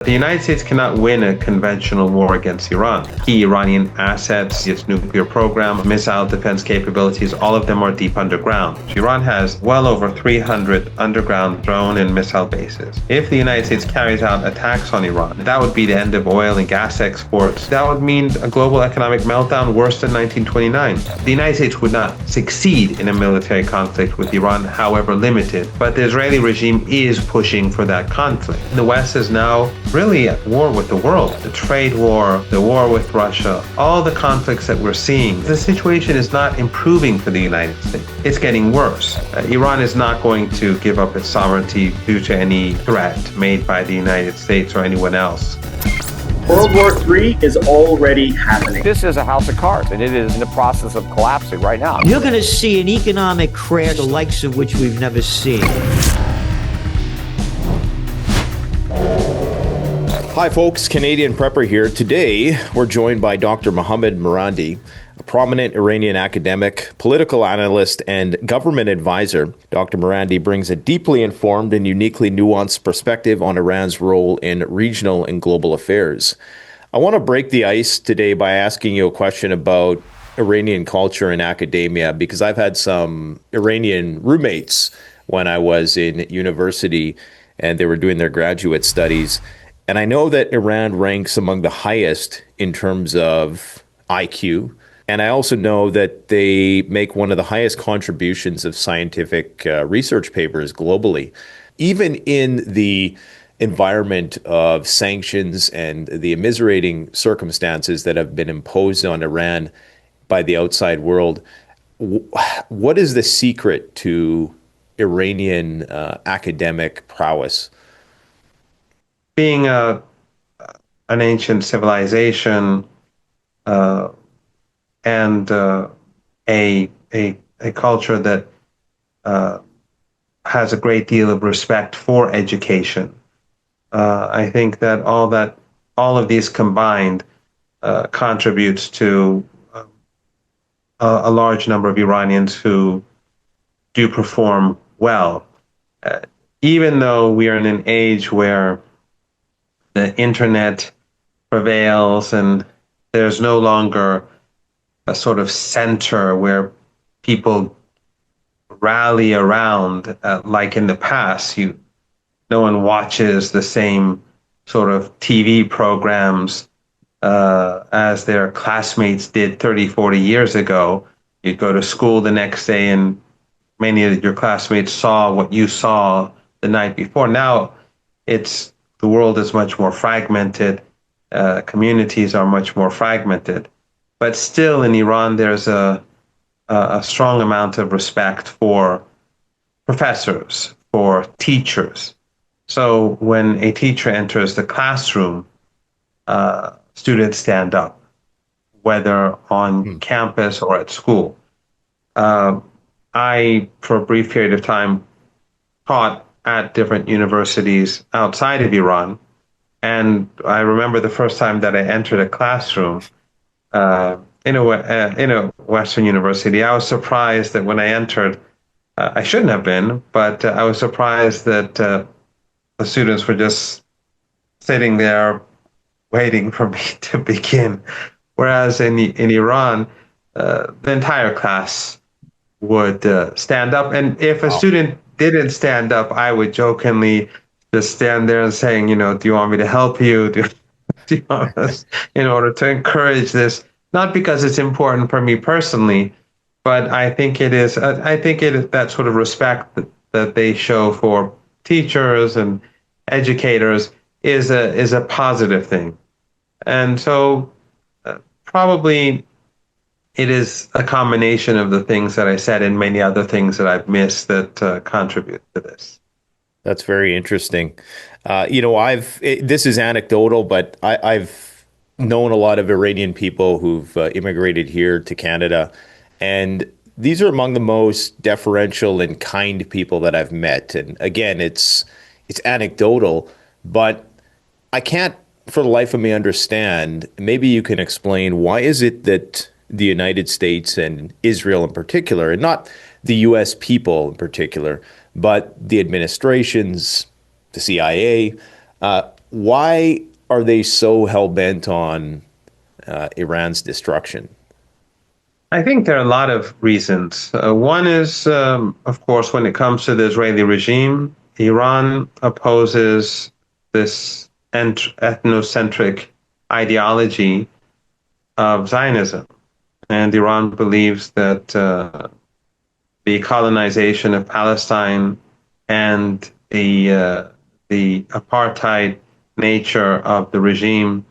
The United States cannot win a conventional war against Iran. Key Iranian assets, its nuclear program, missile defense capabilities, all of them are deep underground. Iran has well over 300 underground drone and missile bases. If the United States carries out attacks on Iran, that would be the end of oil and gas exports. That would mean a global economic meltdown worse than 1929. The United States would not succeed in a military conflict with Iran, however limited, but the Israeli regime is pushing for that conflict. The West is now really at war with the world. The trade war, the war with Russia, all the conflicts that we're seeing. The situation is not improving for the United States. It's getting worse. Iran is not going to give up its sovereignty due to any threat made by the United States or anyone else. World War III is already happening. This is a house of cards, and it is in the process of collapsing right now. You're going to see an economic crash, the likes of which we've never seen. Hi folks, Canadian Prepper here. Today, we're joined by Dr. Mohammad Marandi, a prominent Iranian academic, political analyst, and government advisor. Dr. Marandi brings a deeply informed and uniquely nuanced perspective on Iran's role in regional and global affairs. I want to break the ice today by asking you a question about Iranian culture and academia, because I've had some Iranian roommates when I was in university and they were doing their graduate studies. And I know that Iran ranks among the highest in terms of IQ. And I also know that they make one of the highest contributions of scientific research papers globally. Even in the environment of sanctions and the immiserating circumstances that have been imposed on Iran by the outside world, what is the secret to Iranian academic prowess? Being an ancient civilization and a culture that has a great deal of respect for education, I think that all of these combined contributes to a large number of Iranians who do perform well, even though we are in an age where the internet prevails and there's no longer a sort of center where people rally around like in the past. No one watches the same sort of TV programs as their classmates did 30, 40 years ago. You'd go to school the next day and many of your classmates saw what you saw the night before. Now the world is much more fragmented. Communities are much more fragmented. But still in Iran, there's a strong amount of respect for professors, for teachers. So when a teacher enters the classroom, students stand up, whether on campus or at school. I, for a brief period of time, taught at different universities outside of Iran. And I remember the first time that I entered a classroom in a Western university, I was surprised that when I entered, I shouldn't have been, but I was surprised that the students were just sitting there waiting for me to begin. Whereas in Iran, the entire class would stand up. And if a student didn't stand up, I would jokingly just stand there and saying, do you want me to help you? Do you want us, in order to encourage this, not because it's important for me personally, but I think it is that sort of respect that they show for teachers and educators is a positive thing. And so probably it is a combination of the things that I said and many other things that I've missed that contribute to this. That's very interesting. This is anecdotal, but I've known a lot of Iranian people who've immigrated here to Canada, and these are among the most deferential and kind people that I've met. And again, it's anecdotal, but I can't for the life of me understand. Maybe you can explain, why is it that the United States and Israel in particular, and not the U.S. people in particular, but the administrations, the CIA, Why are they so hell-bent on Iran's destruction? I think there are a lot of reasons. One is, of course, when it comes to the Israeli regime, Iran opposes this ethnocentric ideology of Zionism. And Iran believes that the colonization of Palestine and the apartheid nature of the regime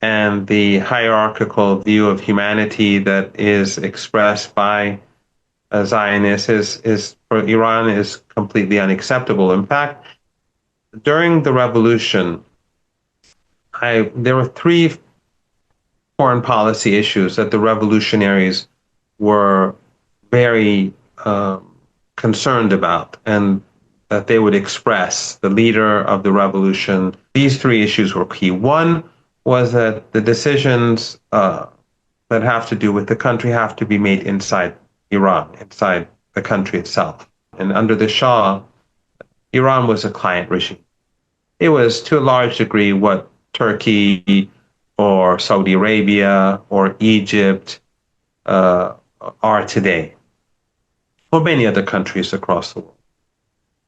and the hierarchical view of humanity that is expressed by Zionists is for Iran is completely unacceptable. In fact, during the revolution, there were three foreign policy issues that the revolutionaries were very concerned about and that they would express, the leader of the revolution. These three issues were key. One was that the decisions that have to do with the country have to be made inside Iran, inside the country itself. And under the Shah, Iran was a client regime. It was to a large degree what Turkey or Saudi Arabia or Egypt are today, or many other countries across the world.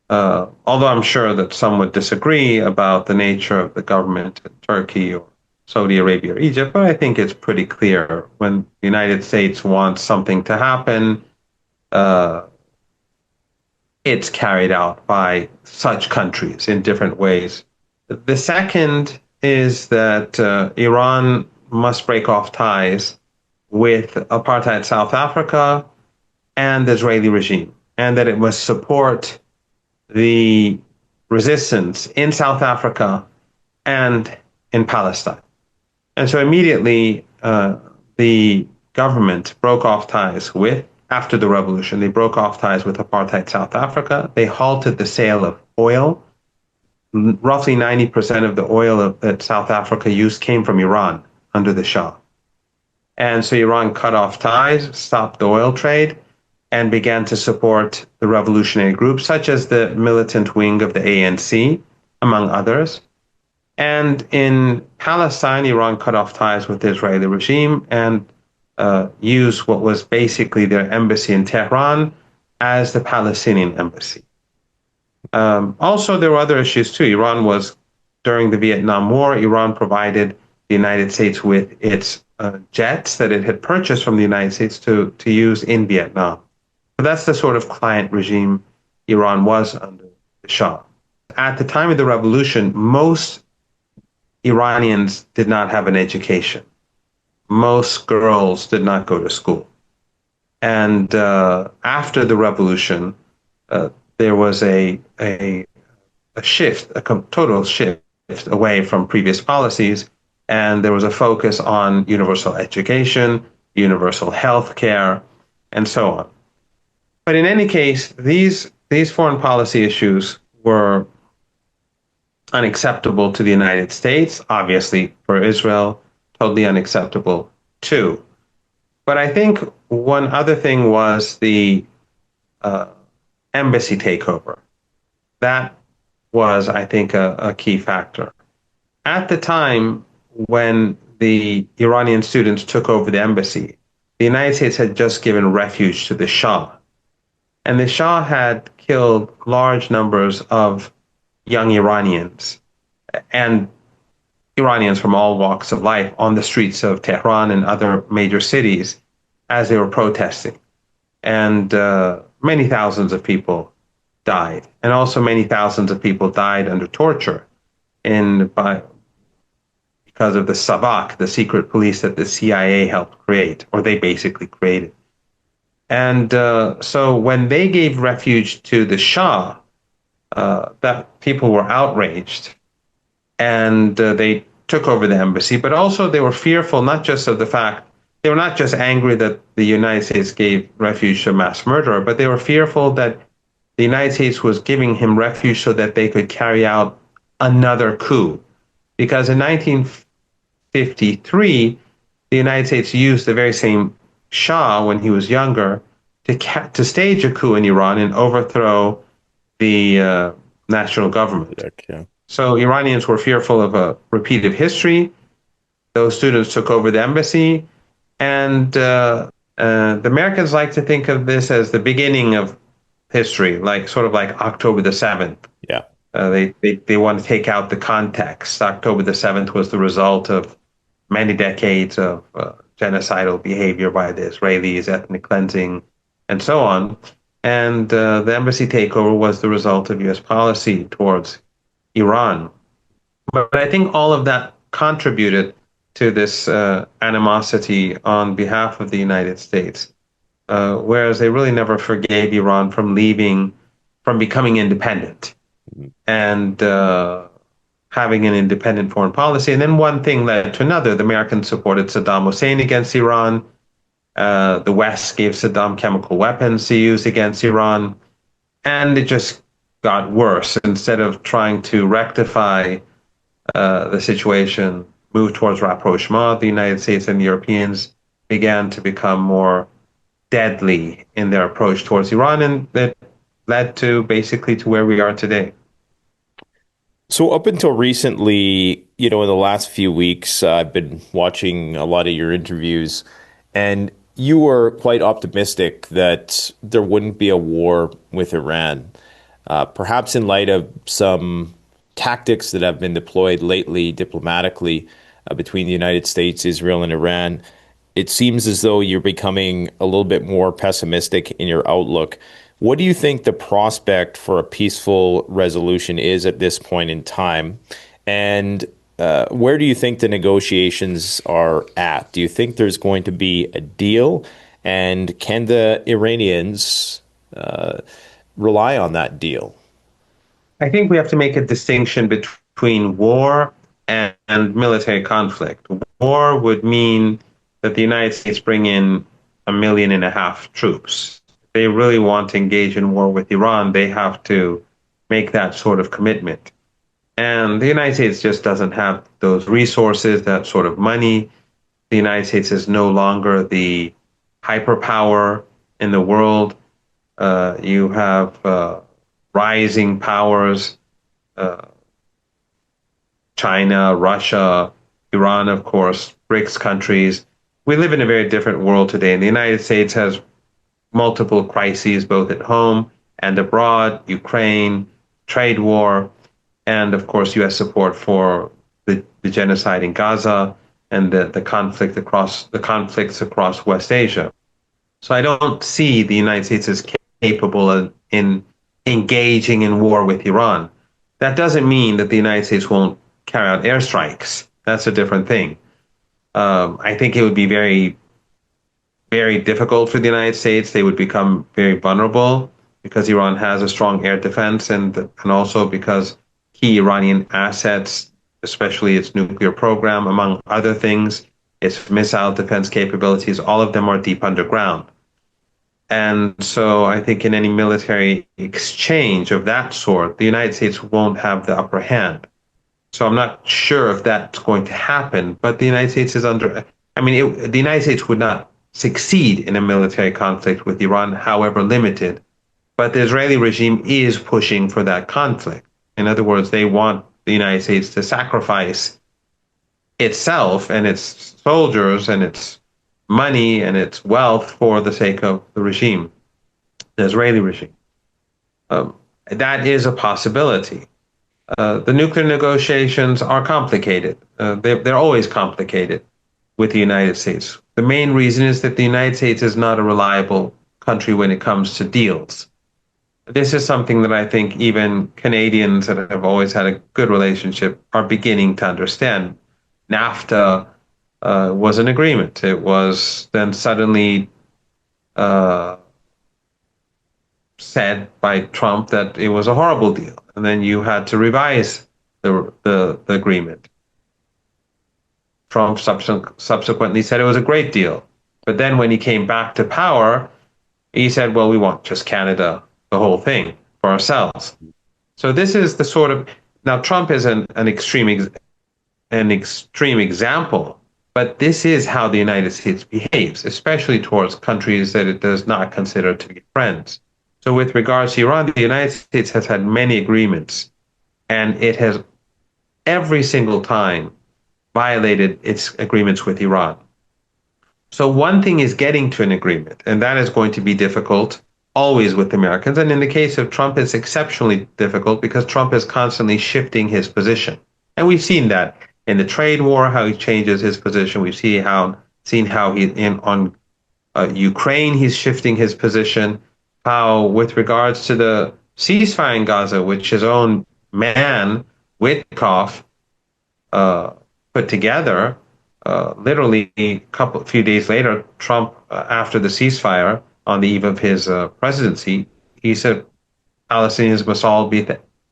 Although I'm sure that some would disagree about the nature of the government in Turkey or Saudi Arabia or Egypt, but I think it's pretty clear when the United States wants something to happen, it's carried out by such countries in different ways. The second is that Iran must break off ties with apartheid South Africa and the Israeli regime, and that it must support the resistance in South Africa and in Palestine. And so immediately the government broke off ties after the revolution, they broke off ties with apartheid South Africa. They halted the sale of oil. Roughly 90% of the oil that South Africa used came from Iran under the Shah. And so Iran cut off ties, stopped the oil trade, and began to support the revolutionary groups, such as the militant wing of the ANC, among others. And in Palestine, Iran cut off ties with the Israeli regime and used what was basically their embassy in Tehran as the Palestinian embassy. Also, there were other issues too. During the Vietnam War, Iran provided the United States with its jets that it had purchased from the United States to use in Vietnam. So that's the sort of client regime Iran was under the Shah. At the time of the revolution, most Iranians did not have an education. Most girls did not go to school. And after the revolution, there was a shift, a total shift away from previous policies, and there was a focus on universal education, universal health care, and so on. But in any case, these foreign policy issues were unacceptable to the United States, obviously for Israel, totally unacceptable too. But I think one other thing was the embassy takeover. That was, I think, a key factor. At the time when the Iranian students took over the embassy, the United States had just given refuge to the Shah. And the Shah had killed large numbers of young Iranians and Iranians from all walks of life on the streets of Tehran and other major cities as they were protesting. And many thousands of people died. And also many thousands of people died under torture because of the Savak, the secret police that the CIA helped create, or they basically created. And so when they gave refuge to the Shah, that people were outraged, and they took over the embassy, but also they were fearful not just of the fact, they were not just angry that the United States gave refuge to a mass murderer, but they were fearful that the United States was giving him refuge so that they could carry out another coup. Because in 1953, the United States used the very same Shah when he was younger to stage a coup in Iran and overthrow the national government. Yeah. So Iranians were fearful of a repeat of history. Those students took over the embassy, and the Americans like to think of this as the beginning of history, like sort of like October the 7th. Yeah. They want to take out the context. October the 7th was the result of many decades of genocidal behavior by the Israelis, ethnic cleansing, and so on. And the embassy takeover was the result of U.S. policy towards Iran. But I think all of that contributed to this animosity on behalf of the United States, whereas they really never forgave Iran from becoming independent and having an independent foreign policy. And then one thing led to another. The Americans supported Saddam Hussein against Iran. The West gave Saddam chemical weapons to use against Iran. And it just got worse. Instead of trying to rectify the situation, move towards rapprochement, the United States and Europeans began to become more deadly in their approach towards Iran, and that led to basically to where we are today. So up until recently, in the last few weeks, I've been watching a lot of your interviews, and you were quite optimistic that there wouldn't be a war with Iran, perhaps in light of some tactics that have been deployed lately diplomatically between the United States, Israel, and Iran. It seems as though you're becoming a little bit more pessimistic in your outlook. What do you think the prospect for a peaceful resolution is at this point in time? And where do you think the negotiations are at? Do you think there's going to be a deal? And can the Iranians rely on that deal? I think we have to make a distinction between war and military conflict. War would mean that the United States bring in 1.5 million troops. If they really want to engage in war with Iran, they have to make that sort of commitment. And the United States just doesn't have those resources, that sort of money. The United States is no longer the hyperpower in the world. You have rising powers, China, Russia, Iran, of course, BRICS countries. We live in a very different world today, and the United States has multiple crises, both at home and abroad: Ukraine, trade war, and of course, U.S. support for the genocide in Gaza and the conflicts across West Asia. So I don't see the United States as capable of in engaging in war with Iran. That doesn't mean that the United States won't carry out airstrikes. That's a different thing. I think it would be very, very difficult for the United States. They would become very vulnerable because Iran has a strong air defense, and also because key Iranian assets, especially its nuclear program, among other things, its missile defense capabilities, all of them are deep underground. And so I think in any military exchange of that sort, the United States won't have the upper hand. So I'm not sure if that's going to happen, but the United States is the United States would not succeed in a military conflict with Iran, however limited. But the Israeli regime is pushing for that conflict. In other words, they want the United States to sacrifice itself and its soldiers and its money and its wealth for the sake of the regime, the Israeli regime. That is a possibility. The nuclear negotiations are complicated. They're always complicated with the United States. The main reason is that the United States is not a reliable country when it comes to deals. This is something that I think even Canadians that have always had a good relationship are beginning to understand. NAFTA was an agreement. It was then suddenly said by Trump that it was a horrible deal, and then you had to revise the agreement. Trump subsequently said it was a great deal, but then when he came back to power, he said, well, we want just Canada, the whole thing, for ourselves. So this is the sort of, now Trump is an extreme example, but this is how the United States behaves, especially towards countries that it does not consider to be friends. So with regards to Iran, the United States has had many agreements, and it has every single time violated its agreements with Iran. So one thing is getting to an agreement, and that is going to be difficult always with Americans. And in the case of Trump, it's exceptionally difficult because Trump is constantly shifting his position. And we've seen that in the trade war, how he changes his position. We've seen how on Ukraine, he's shifting his position. How, with regards to the ceasefire in Gaza, which his own man, Witkoff, put together, literally a few days later, Trump, after the ceasefire, on the eve of his presidency, he said Palestinians must all be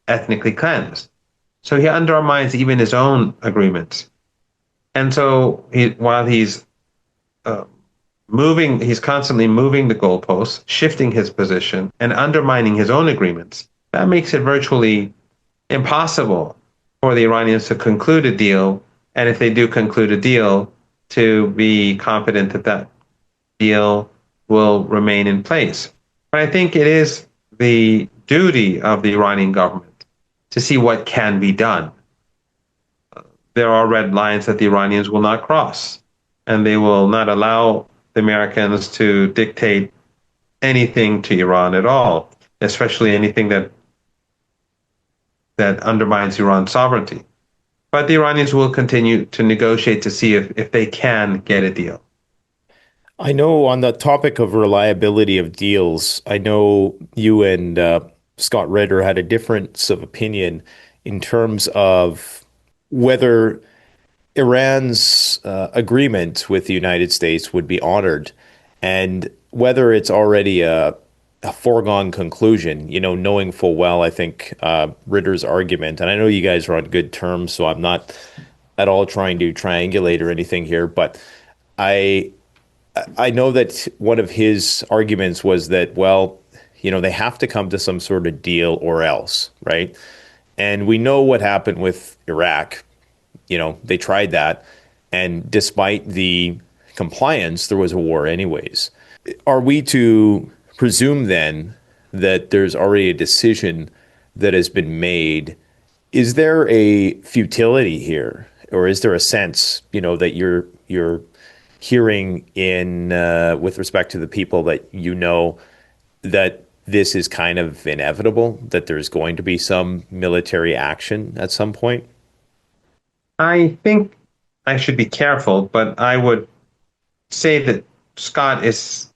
ethnically cleansed. So he undermines even his own agreements. And so while he's he's constantly moving the goalposts, shifting his position, and undermining his own agreements. That makes it virtually impossible for the Iranians to conclude a deal, and if they do conclude a deal, to be confident that that deal will remain in place. But I think it is the duty of the Iranian government to see what can be done. There are red lines that the Iranians will not cross, and they will not allow the Americans to dictate anything to Iran at all, especially anything that undermines Iran's sovereignty. But the Iranians will continue to negotiate to see if they can get a deal. I know on the topic of reliability of deals, I know you and Scott Ritter had a difference of opinion in terms of whether Iran's agreement with the United States would be honored and whether it's already a foregone conclusion, knowing full well, I think, Ritter's argument. And I know you guys are on good terms, so I'm not at all trying to triangulate or anything here, but I know that one of his arguments was that, well, they have to come to some sort of deal or else, right? And we know what happened with Iraq. They tried that, and despite the compliance, there was a war anyways. Are we to presume then that there's already a decision that has been made? Is there a futility here, or is there a sense, that you're hearing in with respect to the people that that this is kind of inevitable, that there's going to be some military action at some point? I think I should be careful, but I would say that Scott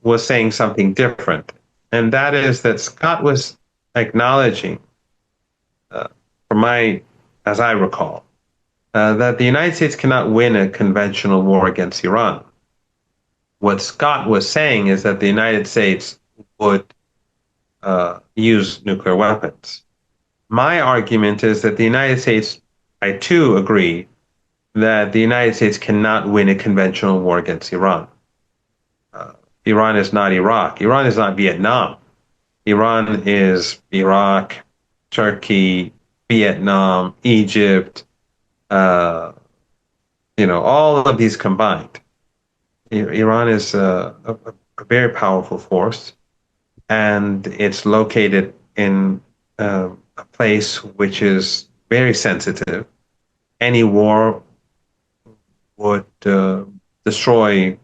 was saying something different, and that is that Scott was acknowledging, as I recall, that the United States cannot win a conventional war against Iran. What Scott was saying is that the United States would use nuclear weapons. My argument is that the United States, I too agree that the United States cannot win a conventional war against Iran. Iran is not Iraq. Iran is not Vietnam. Iran is Iraq, Turkey, Vietnam, Egypt, all of these combined. Iran is a very powerful force, and it's located in a place which is very sensitive. Any war would destroy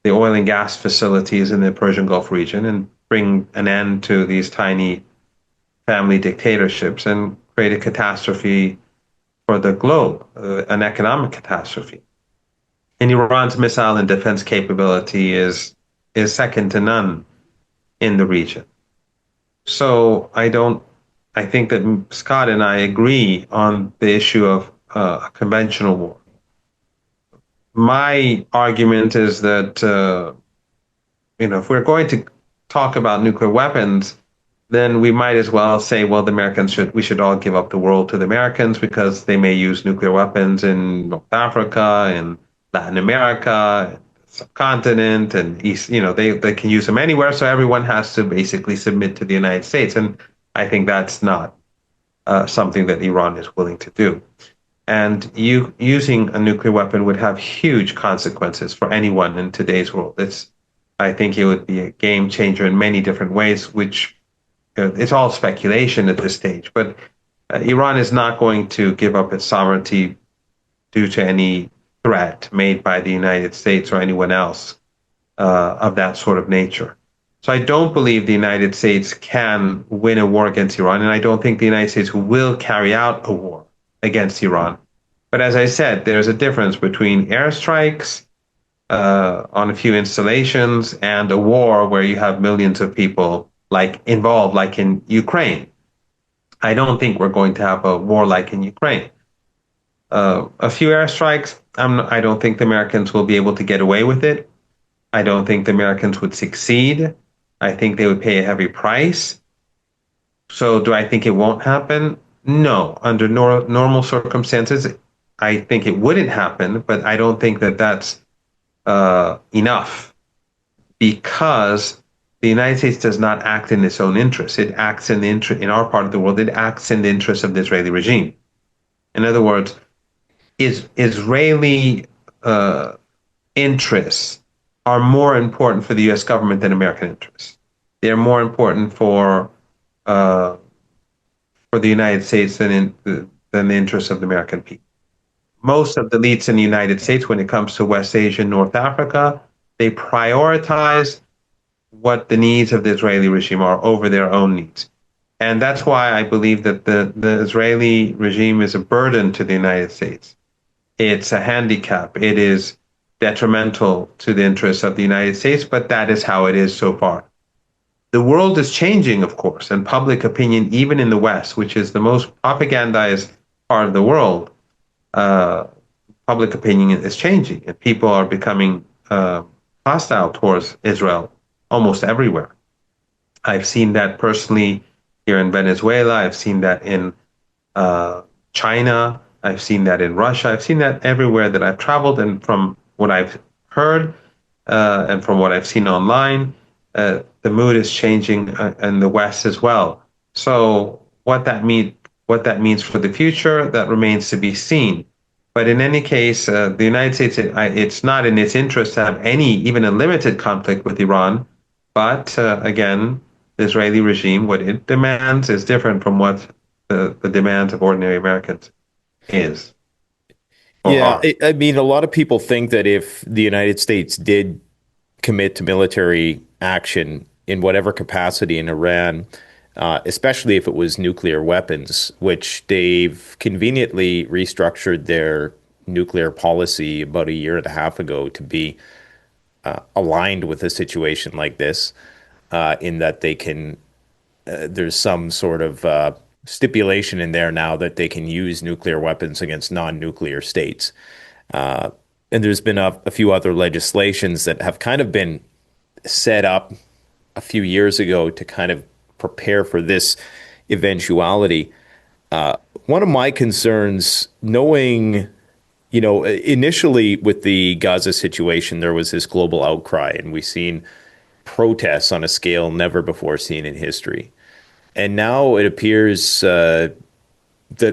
the oil and gas facilities in the Persian Gulf region and bring an end to these tiny family dictatorships and create a catastrophe for the globe, an economic catastrophe. And Iran's missile and defense capability is second to none in the region. So I think that Scott and I agree on the issue of a conventional war. My argument is that, if we're going to talk about nuclear weapons, then we might as well say, well, we should all give up the world to the Americans because they may use nuclear weapons in North Africa and Latin America, subcontinent, and East, they can use them anywhere. So everyone has to basically submit to the United States. And I think that's not something that Iran is willing to do. And using a nuclear weapon would have huge consequences for anyone in today's world. I think it would be a game changer in many different ways, which it's all speculation at this stage. But Iran is not going to give up its sovereignty due to any threat made by the United States or anyone else of that sort of nature. So I don't believe the United States can win a war against Iran, and I don't think the United States will carry out a war against Iran. But as I said, there's a difference between airstrikes on a few installations and a war where you have millions of people like involved, like in Ukraine. I don't think we're going to have a war like in Ukraine. A few airstrikes, I don't think the Americans will be able to get away with it. I don't think the Americans would succeed. I think they would pay a heavy price. So do I think it won't happen? No. Under normal circumstances, I think it wouldn't happen, but I don't think that that's enough, because the United States does not act in its own interest. It acts in in our part of the world. It acts in the interest of the Israeli regime. In other words, Israeli interests are more important for the U.S. government than American interests. They're more important for the United States than the interests of the American people. Most of the elites in the United States, when it comes to West Asia and North Africa, they prioritize what the needs of the Israeli regime are over their own needs. And that's why I believe that the Israeli regime is a burden to the United States. It's a handicap. It is detrimental to the interests of the United States, but that is how it is so far. The world is changing, of course, and public opinion, even in the West, which is the most propagandized part of the world, public opinion is changing, and people are becoming hostile towards Israel almost everywhere. I've seen that personally here in Venezuela. I've seen that in China. I've seen that in Russia. I've seen that everywhere that I've traveled, and from what I've heard and from what I've seen online, the mood is changing in the West as well. So what that means for the future, that remains to be seen. But in any case, the United States, it's not in its interest to have even a limited conflict with Iran. But again, the Israeli regime, what it demands is different from what the demands of ordinary Americans is. Yeah, I mean, a lot of people think that if the United States did commit to military action in whatever capacity in Iran, especially if it was nuclear weapons, which they've conveniently restructured their nuclear policy about a year and a half ago to be aligned with a situation like this, in that they can, there's some sort of stipulation in there now that they can use nuclear weapons against non-nuclear states. And there's been a few other legislations that have kind of been set up a few years ago to kind of prepare for this eventuality. One of my concerns, knowing, initially with the Gaza situation, there was this global outcry, and we've seen protests on a scale never before seen in history. And now it appears that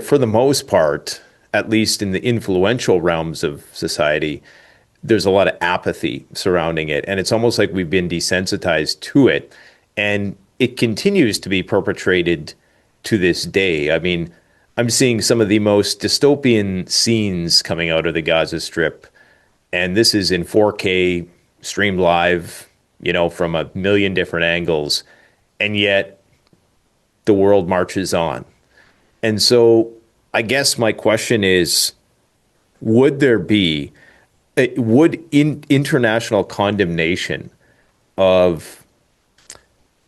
for the most part, at least in the influential realms of society, there's a lot of apathy surrounding it. And it's almost like we've been desensitized to it. And it continues to be perpetrated to this day. I mean, I'm seeing some of the most dystopian scenes coming out of the Gaza Strip. And this is in 4K, streamed live, from a million different angles. And yet the world marches on. And so I guess my question is, would international condemnation of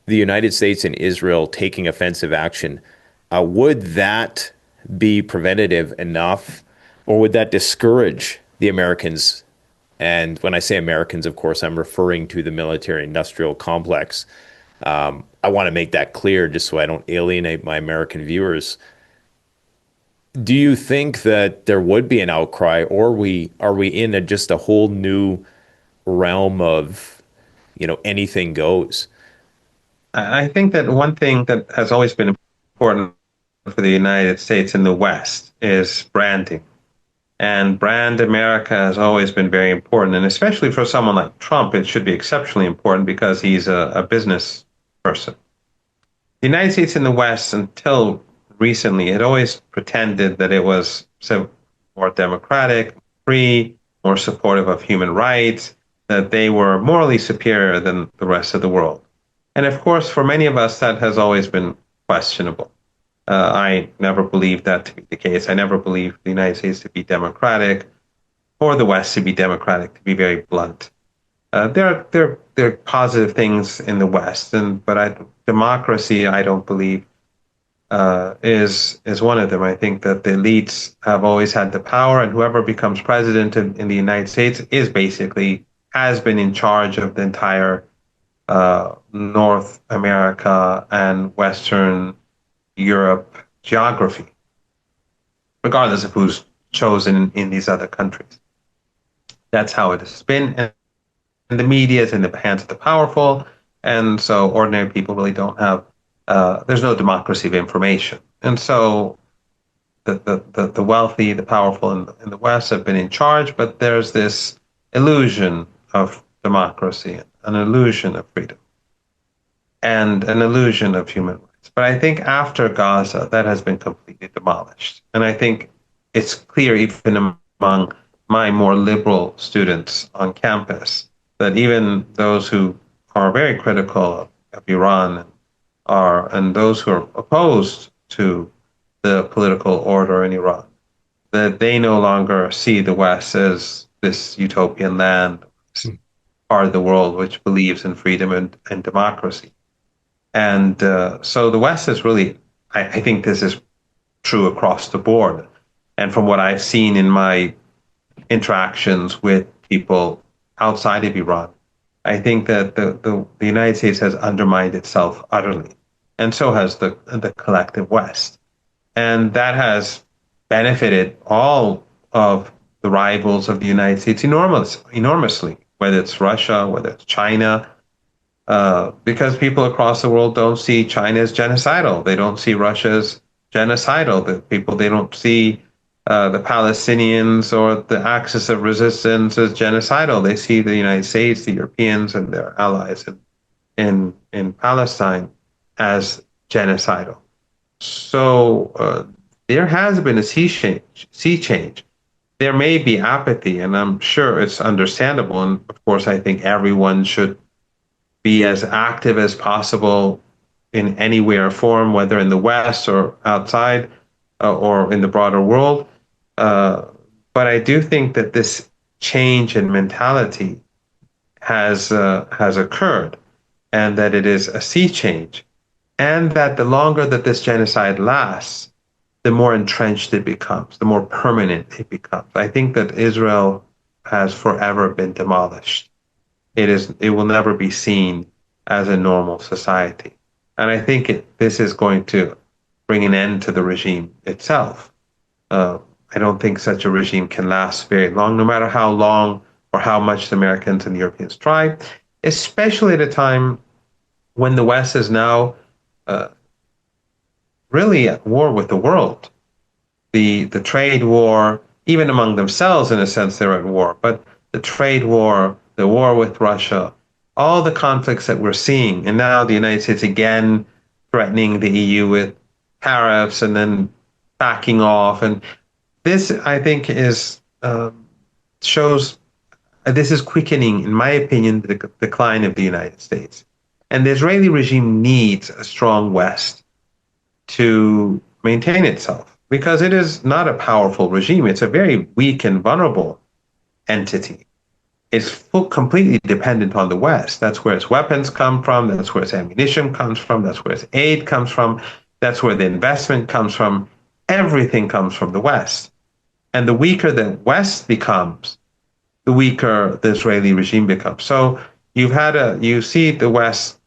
the United States and Israel taking offensive action, would that be preventative enough, or would that discourage the Americans? And when I say Americans, of course, I'm referring to the military-industrial complex. I want to make that clear just so I don't alienate my American viewers. Do you think that there would be an outcry, or are we in just a whole new realm of, anything goes? I think that one thing that has always been important for the United States in the West is branding. And brand America has always been very important. And especially for someone like Trump, it should be exceptionally important because he's a business person. The United States in the West, until recently, it always pretended that it was more democratic, free, more supportive of human rights, that they were morally superior than the rest of the world. And of course, for many of us, that has always been questionable. I never believed that to be the case. I never believed the United States to be democratic or the West to be democratic, to be very blunt. There are positive things in the West, but democracy, I don't believe, is one of them. I think that the elites have always had the power, and whoever becomes president in the United States has been in charge of the entire North America and Western Europe geography, regardless of who's chosen in these other countries. That's how it has been. And the media is in the hands of the powerful. And so ordinary people really don't have, there's no democracy of information. And so the wealthy, the powerful in the West have been in charge, but there's this illusion of democracy, an illusion of freedom, and an illusion of human rights. But I think after Gaza, that has been completely demolished. And I think it's clear, even among my more liberal students on campus, that even those who are very critical of Iran and those who are opposed to the political order in Iran, that they no longer see the West as this utopian land, part of the world which believes in freedom and democracy. And so the West is really, I think this is true across the board. And from what I've seen in my interactions with people outside of Iran, I think that the United States has undermined itself utterly, and so has the collective West. And that has benefited all of the rivals of the United States enormously, whether it's Russia, whether it's China, because people across the world don't see China as genocidal. They don't see Russia as genocidal. They don't see the Palestinians or the axis of resistance as genocidal. They see the United States, the Europeans, and their allies in Palestine as genocidal. So there has been a sea change. There may be apathy, and I'm sure it's understandable. And of course, I think everyone should be as active as possible in any way or form, whether in the West or outside or in the broader world. But I do think that this change in mentality has occurred, and that it is a sea change, and that the longer that this genocide lasts, the more entrenched it becomes, the more permanent it becomes. I think that Israel has forever been demolished. It will never be seen as a normal society. And I think this is going to bring an end to the regime itself. I don't think such a regime can last very long, no matter how long or how much the Americans and the Europeans try, especially at a time when the West is now really at war with the world. The trade war, even among themselves, in a sense, they're at war, but the trade war, the war with Russia, all the conflicts that we're seeing, and now the United States again threatening the EU with tariffs and then backing off. And this, I think, shows this is quickening, in my opinion, the decline of the United States. And the Israeli regime needs a strong West to maintain itself, because it is not a powerful regime. It's a very weak and vulnerable entity. It's completely dependent on the West. That's where its weapons come from. That's where its ammunition comes from. That's where its aid comes from. That's where the investment comes from. Everything comes from the West. And the weaker the West becomes, the weaker the Israeli regime becomes. So you see the West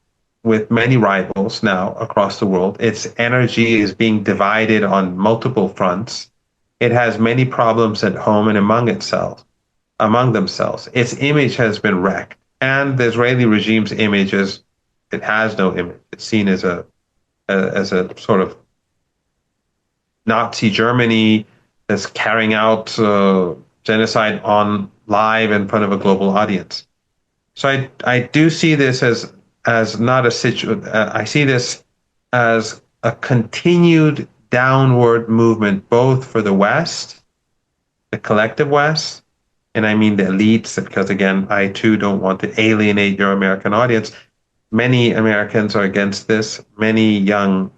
with many rivals now across the world. Its energy is being divided on multiple fronts. It has many problems at home and among themselves. Its image has been wrecked. And the Israeli regime's image it has no image. It's seen as a sort of Nazi Germany that's carrying out genocide on live in front of a global audience. So I do see this as not a situation. I see this as a continued downward movement, both for the West, the collective West, and I mean the elites, because again, I too don't want to alienate your American audience. Many Americans are against this. Many young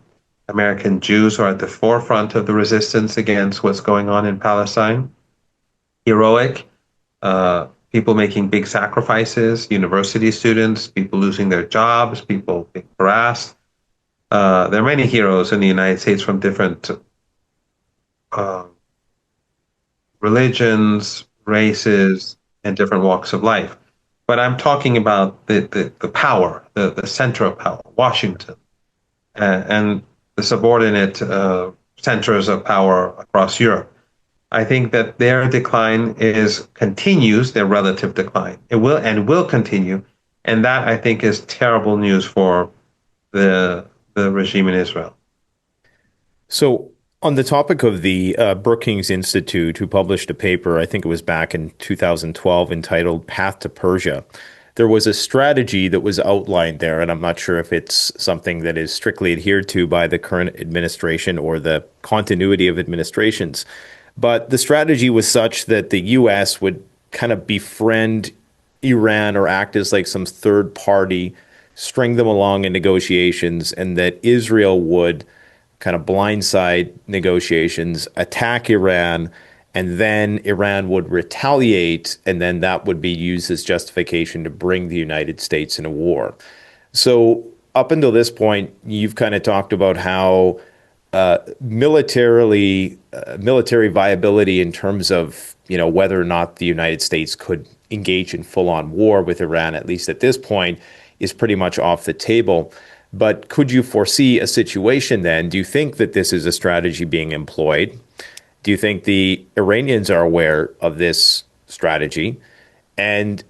American Jews are at the forefront of the resistance against what's going on in Palestine. Heroic, people making big sacrifices, university students, people losing their jobs, people being harassed. There are many heroes in the United States from different religions, races, and different walks of life. But I'm talking about the power, the center of power, Washington, and the subordinate centers of power across Europe. I think that their decline continues, their relative decline. It will continue. And that, I think, is terrible news for the regime in Israel. So, on the topic of the Brookings Institute, who published a paper, I think it was back in 2012, entitled Path to Persia, there was a strategy that was outlined there, and I'm not sure if it's something that is strictly adhered to by the current administration or the continuity of administrations. But the strategy was such that the U.S. would kind of befriend Iran or act as like some third party, string them along in negotiations, and that Israel would kind of blindside negotiations, attack Iran, and then Iran would retaliate, and then that would be used as justification to bring the United States in a war. So up until this point, you've kind of talked about how military viability in terms of, you know, whether or not the United States could engage in full-on war with Iran, at least at this point, is pretty much off the table. But could you foresee a situation then? Do you think that this is a strategy being employed? Do you think the Iranians are aware of this strategy? And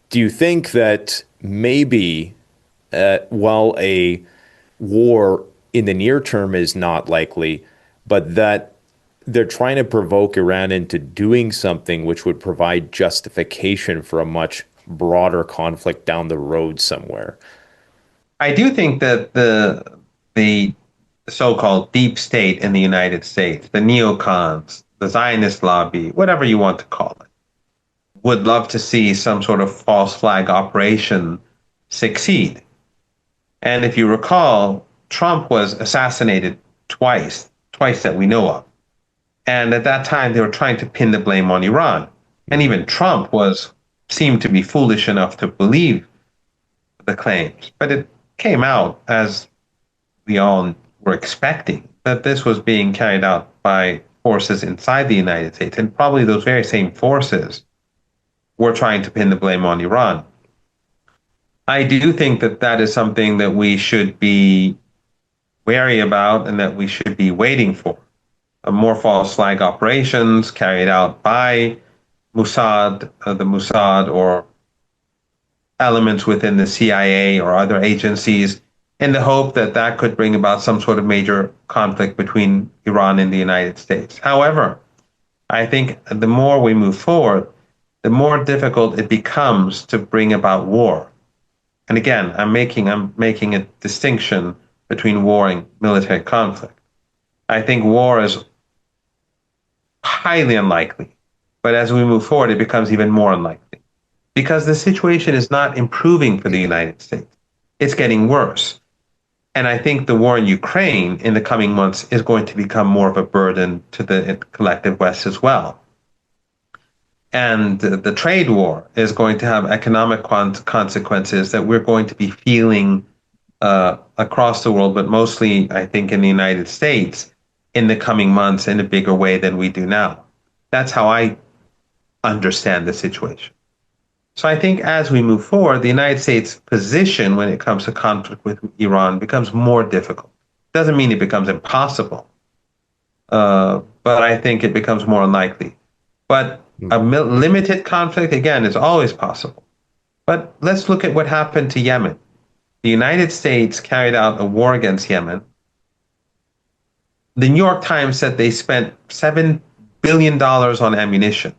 do you think that maybe, while a war in the near term is not likely, but that they're trying to provoke Iran into doing something which would provide justification for a much broader conflict down the road somewhere? I do think that the so-called deep state in the United States, the neocons, the Zionist lobby, whatever you want to call it, would love to see some sort of false flag operation succeed. And if you recall, Trump was assassinated twice that we know of. And at that time, they were trying to pin the blame on Iran. And even Trump seemed to be foolish enough to believe the claims. But it came out, as we all were expecting, that this was being carried out by forces inside the United States. And probably those very same forces were trying to pin the blame on Iran. I do think that that is something that we should be wary about and that we should be waiting for. More false flag operations carried out by the Mossad, or elements within the CIA or other agencies, in the hope that that could bring about some sort of major conflict between Iran and the United States. However, I think the more we move forward, the more difficult it becomes to bring about war. And again, I'm making a distinction between war and military conflict. I think war is highly unlikely, but as we move forward, it becomes even more unlikely because the situation is not improving for the United States. It's getting worse. And I think the war in Ukraine in the coming months is going to become more of a burden to the collective West as well. And the trade war is going to have economic consequences that we're going to be feeling across the world, but mostly, I think, in the United States in the coming months in a bigger way than we do now. That's how I understand the situation. So I think as we move forward, the United States' position when it comes to conflict with Iran becomes more difficult. Doesn't mean it becomes impossible, but I think it becomes more unlikely. But a limited conflict, again, is always possible. But let's look at what happened to Yemen. The United States carried out a war against Yemen. The New York Times said they spent $7 billion on ammunition.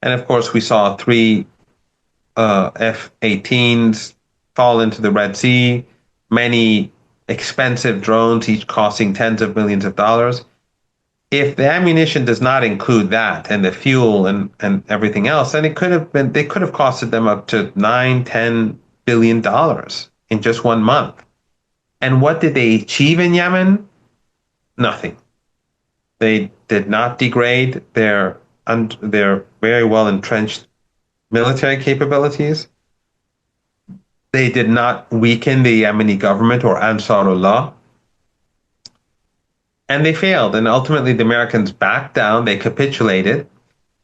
And of course, we saw 3 F-18s fall into the Red Sea. Many expensive drones, each costing tens of millions of dollars. If the ammunition does not include that and the fuel and everything else, then they could have costed them up to 9-10 billion dollars in just 1 month. And what did they achieve in Yemen? Nothing. They did not degrade their very well entrenched military capabilities. They did not weaken the Yemeni government or Ansarullah. And they failed. And ultimately, the Americans backed down, they capitulated,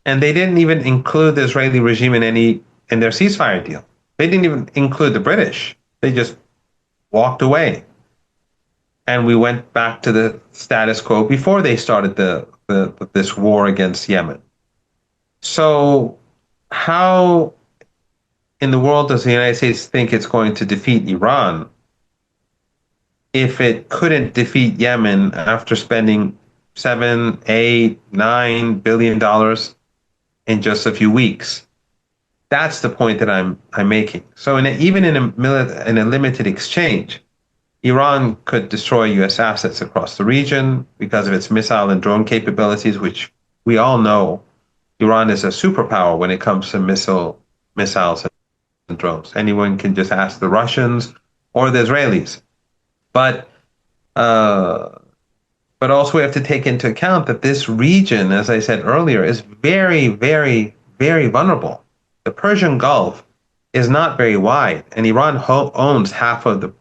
and they didn't even include the Israeli regime in their ceasefire deal. They didn't even include the British. They just walked away. And we went back to the status quo before they started this war against Yemen. So how in the world does the United States think it's going to defeat Iran if it couldn't defeat Yemen after spending $7, $8, $9 billion in just a few weeks? That's the point that I'm making. So even in a limited exchange, Iran could destroy U.S. assets across the region because of its missile and drone capabilities, which we all know Iran is a superpower when it comes to missiles and drones. Anyone can just ask the Russians or the Israelis. But also we have to take into account that this region, as I said earlier, is very, very, very vulnerable. The Persian Gulf is not very wide, and Iran owns half of the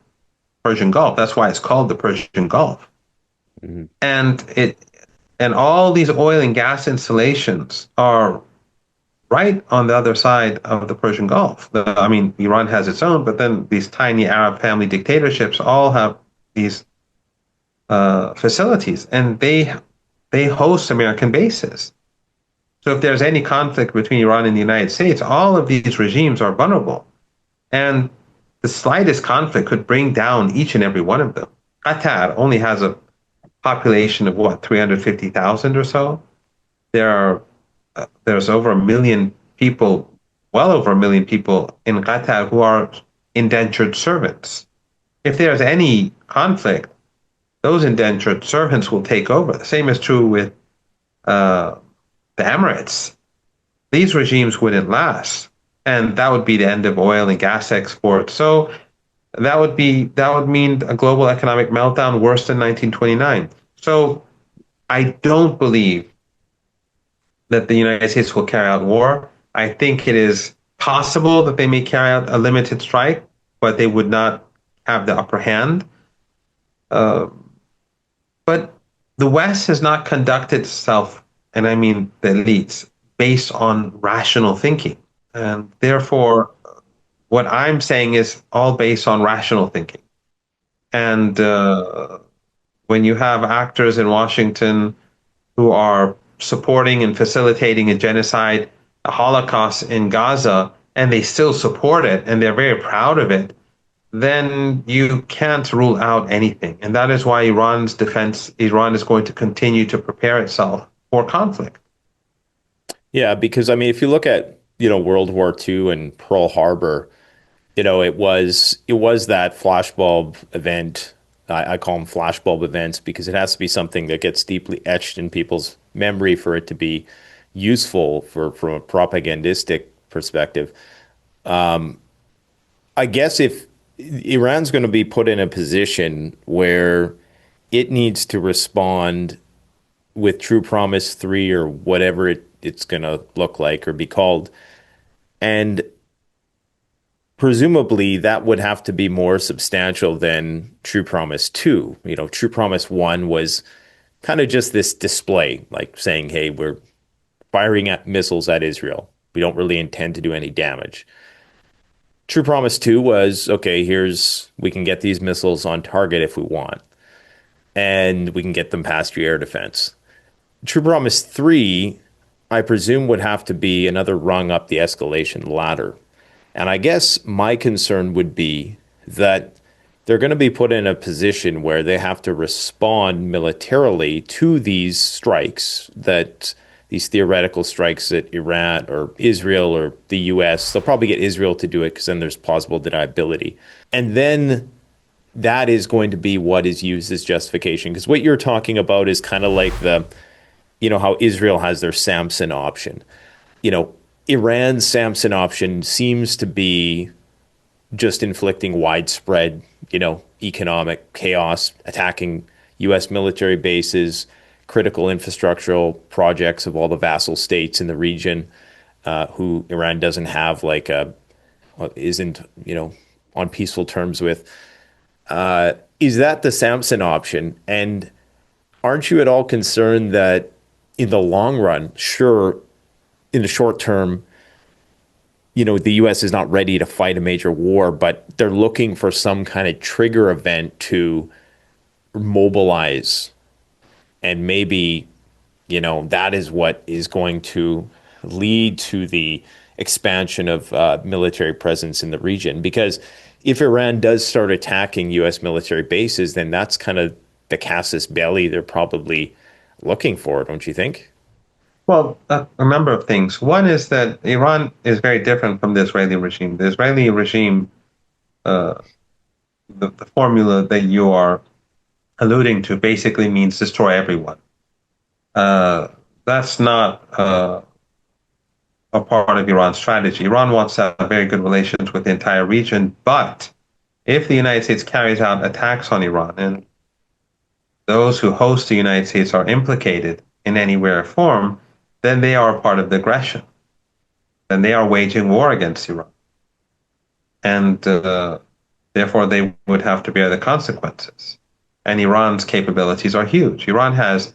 Persian Gulf. That's why it's called the Persian Gulf. Mm-hmm. And all these oil and gas installations are right on the other side of the Persian Gulf. Iran has its own, but then these tiny Arab family dictatorships all have these facilities, and they host American bases. So if there's any conflict between Iran and the United States, all of these regimes are vulnerable. And the slightest conflict could bring down each and every one of them. Qatar only has a population of 350,000 or so. There's over 1 million people, well over 1 million people in Qatar who are indentured servants. If there's any conflict, those indentured servants will take over. The same is true with the Emirates. These regimes wouldn't last, and that would be the end of oil and gas exports. So that would mean a global economic meltdown worse than 1929. So I don't believe that the United States will carry out war. I think it is possible that they may carry out a limited strike, but they would not have the upper hand. But the West has not conducted itself, and I mean the elites, based on rational thinking. And therefore, what I'm saying is all based on rational thinking. And when you have actors in Washington who are supporting and facilitating a genocide, a Holocaust in Gaza, and they still support it, and they're very proud of it, then you can't rule out anything. And that is why Iran is going to continue to prepare itself for conflict. Yeah, because if you look at, World War II and Pearl Harbor, it was that flashbulb event. I call them flashbulb events because it has to be something that gets deeply etched in people's memory for it to be useful from a propagandistic perspective. I guess if Iran's going to be put in a position where it needs to respond with True Promise 3 or whatever it's going to look like or be called, and presumably that would have to be more substantial than True Promise 2. True Promise 1 was kind of just this display, like saying, hey, we're firing at missiles at Israel. We don't really intend to do any damage. True Promise 2 was, okay, we can get these missiles on target if we want, and we can get them past your air defense. True Promise 3, I presume, would have to be another rung up the escalation ladder. And I guess my concern would be that they're going to be put in a position where they have to respond militarily to these strikes, these theoretical strikes at Iran or Israel or the U.S. They'll probably get Israel to do it because then there's plausible deniability. And then that is going to be what is used as justification. Because what you're talking about is kind of like how Israel has their Samson option. Iran's Samson option seems to be just inflicting widespread, economic chaos, attacking U.S. military bases, critical infrastructural projects of all the vassal states in the region, who Iran doesn't have isn't, on peaceful terms with. Is that the Samson option? And aren't you at all concerned that in the long run, sure, in the short term, the U.S. is not ready to fight a major war, but they're looking for some kind of trigger event to mobilize. And maybe, that is what is going to lead to the expansion of military presence in the region. Because if Iran does start attacking U.S. military bases, then that's kind of the casus belli they're probably looking for, don't you think? Well, a number of things. One is that Iran is very different from the Israeli regime. The Israeli regime, the formula that you are alluding to basically means destroy everyone. That's not a part of Iran's strategy. Iran wants to have very good relations with the entire region, but if the United States carries out attacks on Iran and those who host the United States are implicated in any way or form, then they are a part of the aggression. Then they are waging war against Iran. And therefore, they would have to bear the consequences. And Iran's capabilities are huge. Iran has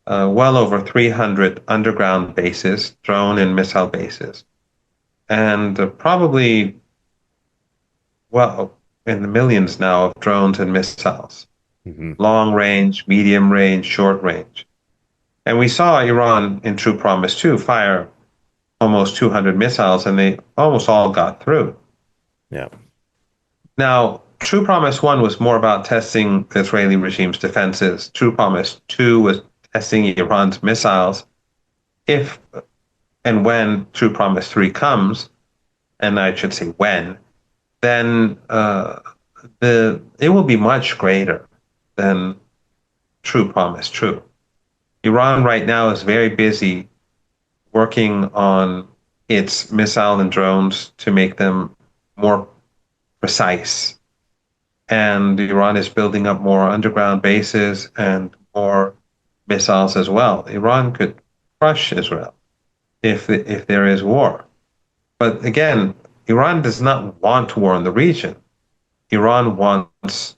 well over 300 underground bases, drone and missile bases, and probably, in the millions now of drones and missiles, long range, medium range, short range. And we saw Iran in True Promise 2 fire almost 200 missiles, and they almost all got through. Yeah. Now, True Promise 1 was more about testing the Israeli regime's defenses. True Promise 2 was testing Iran's missiles. If and when True Promise 3 comes, and I should say when, then it will be much greater than True Promise 2. Iran right now is very busy working on its missile and drones to make them more precise. And Iran is building up more underground bases and more missiles as well. Iran could crush Israel if there is war. But again, Iran does not want war in the region. Iran wants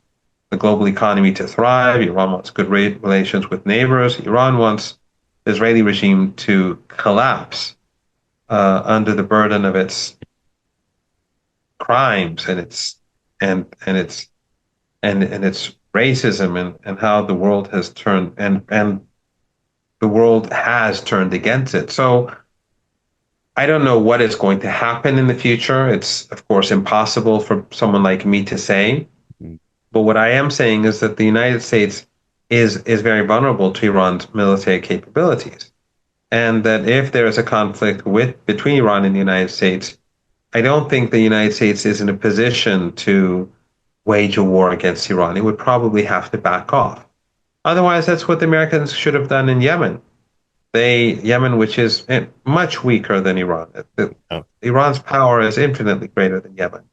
the global economy to thrive. Iran wants good relations with neighbors. Iran wants the Israeli regime to collapse under the burden of its crimes and its racism and how the world has turned and the world has turned against it. So I don't know what is going to happen in the future. It's of course impossible for someone like me to say. But what I am saying is that the United States is very vulnerable to Iran's military capabilities. And that if there is a conflict between Iran and the United States, I don't think the United States is in a position to wage a war against Iran. It would probably have to back off. Otherwise, that's what the Americans should have done in Yemen. Yemen, which is much weaker than Iran. Iran's power is infinitely greater than Yemen.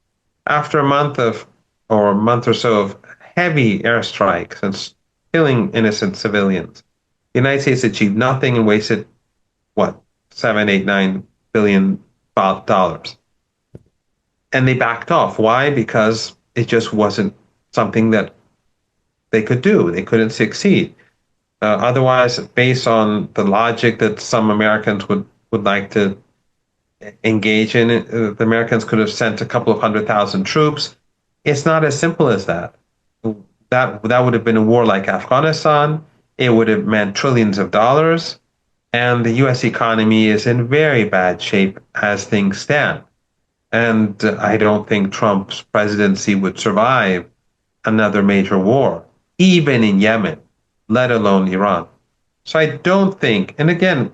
After a month or so of heavy airstrikes and killing innocent civilians, the United States achieved nothing and wasted, $7, $8, $9 billion. And they backed off. Why? Because it just wasn't something that they could do. They couldn't succeed. Otherwise, based on the logic that some Americans would like to engage in, the Americans could have sent a couple of 100,000 troops. It's not as simple as that. That would have been a war like Afghanistan. It would have meant trillions of dollars. And the U.S. economy is in very bad shape as things stand. And I don't think Trump's presidency would survive another major war, even in Yemen, let alone Iran. So I don't think, and again,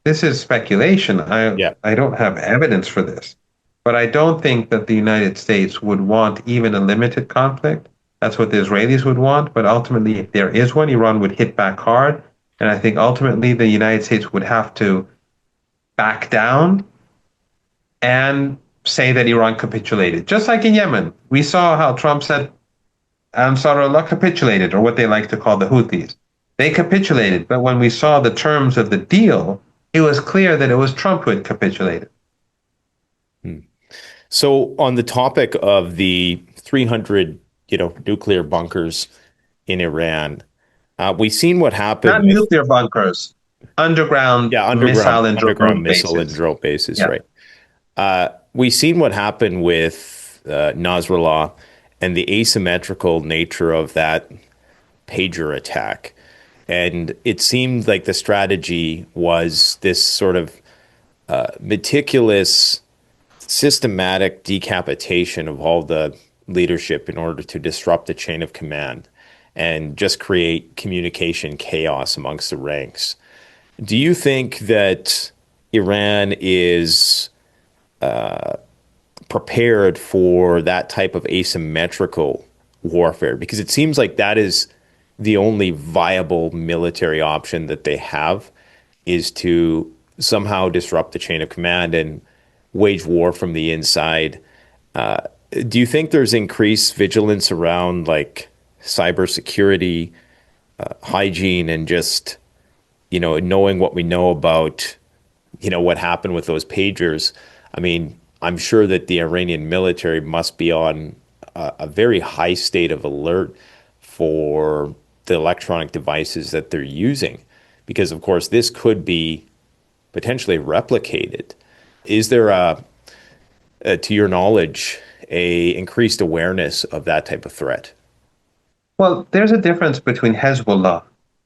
this is speculation. I don't have evidence for this, but I don't think that the United States would want even a limited conflict. That's what the Israelis would want. But ultimately, if there is one, Iran would hit back hard. And I think ultimately the United States would have to back down and say that Iran capitulated. Just like in Yemen, we saw how Trump said Ansarullah capitulated, or what they like to call the Houthis. They capitulated, but when we saw the terms of the deal, it was clear that it was Trump who had capitulated. So on the topic of the 300, nuclear bunkers in Iran, we've seen what happened Not with nuclear bunkers, underground missile and drone missile and bases. drone bases, Yeah. right? We've seen what happened with Nasrallah and the asymmetrical nature of that pager attack. And it seemed like the strategy was this sort of meticulous, systematic decapitation of all the leadership in order to disrupt the chain of command and just create communication chaos amongst the ranks. Do you think that Iran is prepared for that type of asymmetrical warfare? Because it seems like that is the only viable military option that they have, is to somehow disrupt the chain of command and wage war from the inside. Do you think there's increased vigilance around like cybersecurity, hygiene, and just knowing what we know about what happened with those pagers? I mean, I'm sure that the Iranian military must be on a very high state of alert for the electronic devices that they're using, because of course this could be potentially replicated. Is there to your knowledge, a increased awareness of that type of threat? Well, there's a difference between Hezbollah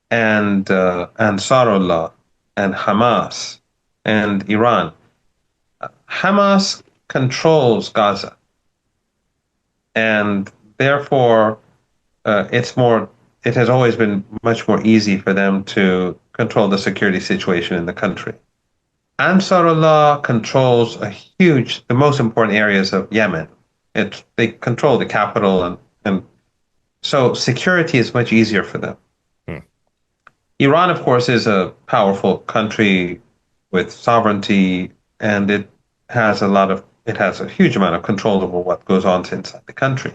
and Ansarullah and Hamas and Iran. Hamas controls Gaza, and therefore it has always been much more easy for them to control the security situation in the country. Ansarullah controls the most important areas of Yemen. They control the capital, and so security is much easier for them. Iran, of course, is a powerful country with sovereignty, and it has a huge amount of control over what goes on inside the country.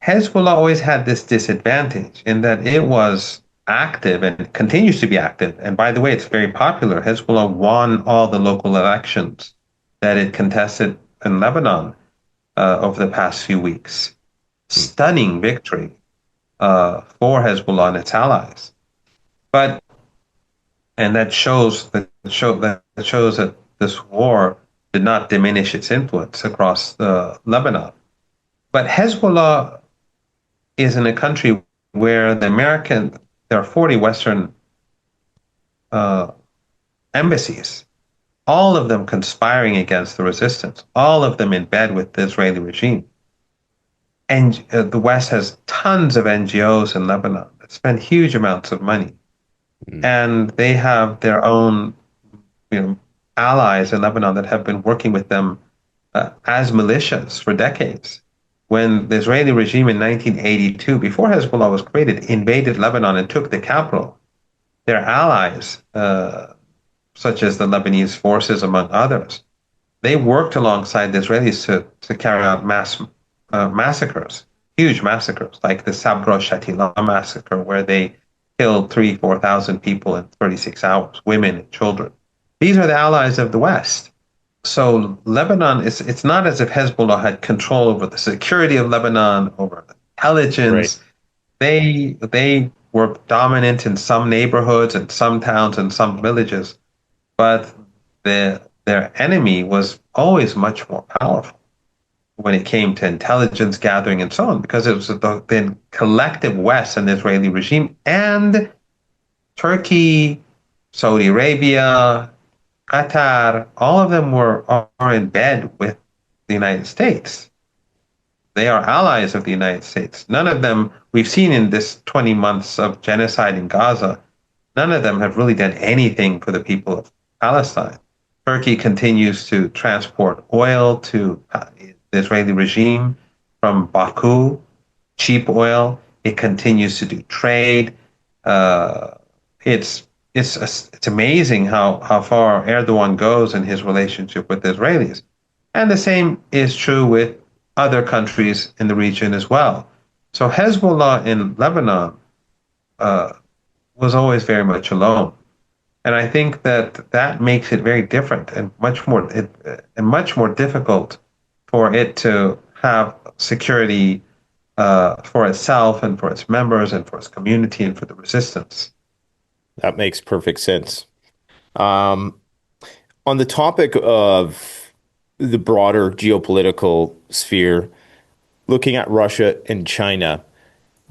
Hezbollah always had this disadvantage in that it was active and continues to be active. And by the way, it's very popular. Hezbollah won all the local elections that it contested in Lebanon over the past few weeks. Stunning victory for Hezbollah and its allies. And that shows that this war did not diminish its influence across Lebanon. But Hezbollah is in a country where there are 40 Western embassies, all of them conspiring against the resistance, all of them in bed with the Israeli regime. And the West has tons of NGOs in Lebanon that spend huge amounts of money. And they have their own allies in Lebanon that have been working with them as militias for decades. When the Israeli regime in 1982, before Hezbollah was created, invaded Lebanon and took the capital, their allies, such as the Lebanese forces, among others, they worked alongside the Israelis to carry out massacres, huge massacres, like the Sabra Shatila massacre, where they killed 4,000 people in 36 hours, women and children. These are the allies of the West. So Lebanon, it's not as if Hezbollah had control over the security of Lebanon, over intelligence. Right. They were dominant in some neighborhoods and some towns and some villages, but their enemy was always much more powerful when it came to intelligence gathering and so on, because it was the collective West and the Israeli regime and Turkey, Saudi Arabia, Qatar, all of them are in bed with the United States. They are allies of the United States. None of them, we've seen in this 20 months of genocide in Gaza, none of them have really done anything for the people of Palestine. Turkey continues to transport oil to the Israeli regime from Baku. cheap oil. It continues to do trade. Uh, it's amazing how far Erdogan goes in his relationship with the Israelis, and the same is true with other countries in the region as well. So Hezbollah in Lebanon uh, was always very much alone. And I think that that makes it very different and much more difficult for it to have security for itself and for its members and for its community and for the resistance. That makes perfect sense. On the topic of the broader geopolitical sphere, looking at Russia and China,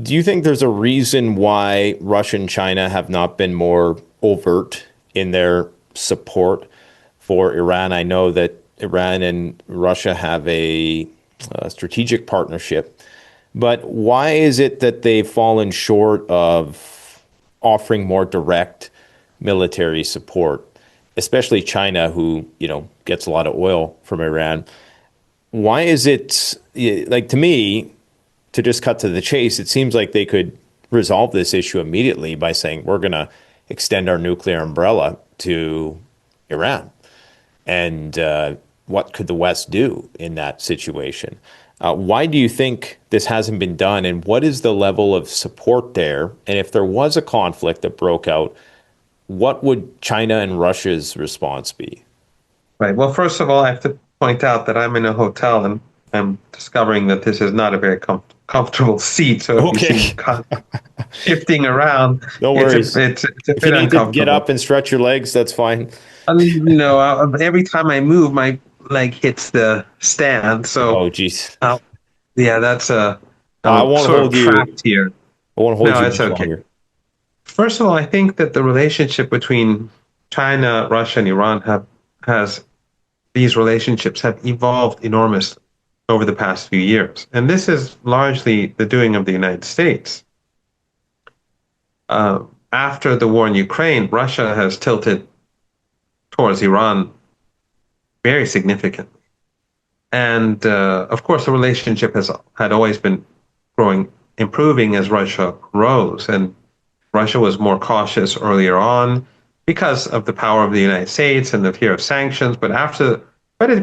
do you think there's a reason why Russia and China have not been more overt in their support for Iran? I know that Iran and Russia have a strategic partnership, but why is it that they've fallen short of offering more direct military support, especially China, who, gets a lot of oil from Iran? Why is it, like, to me, to just cut to the chase, it seems like they could resolve this issue immediately by saying, we're going to extend our nuclear umbrella to Iran. And what could the West do in that situation? Why do you think this hasn't been done? And what is the level of support there? And if there was a conflict that broke out, what would China and Russia's response be? Right. Well, first of all, I have to point out that I'm in a hotel and I'm discovering that this is not a very comfortable seat. So if you see shifting around, No worries. It's a If bit you need uncomfortable. to get up and stretch your legs, that's fine. Every time I move, my leg hits the stand. So, Oh, geez. yeah, that's I won't sort of hold you. trapped here. I won't hold No, you it's much okay. longer. First of all, I think that the relationship between China, Russia, and Iran these relationships have evolved enormously over the past few years. And this is largely the doing of the United States. After the war in Ukraine, Russia has tilted towards Iran very significantly. And of course, the relationship had always been improving as Russia rose. And Russia was more cautious earlier on because of the power of the United States and the fear of sanctions. But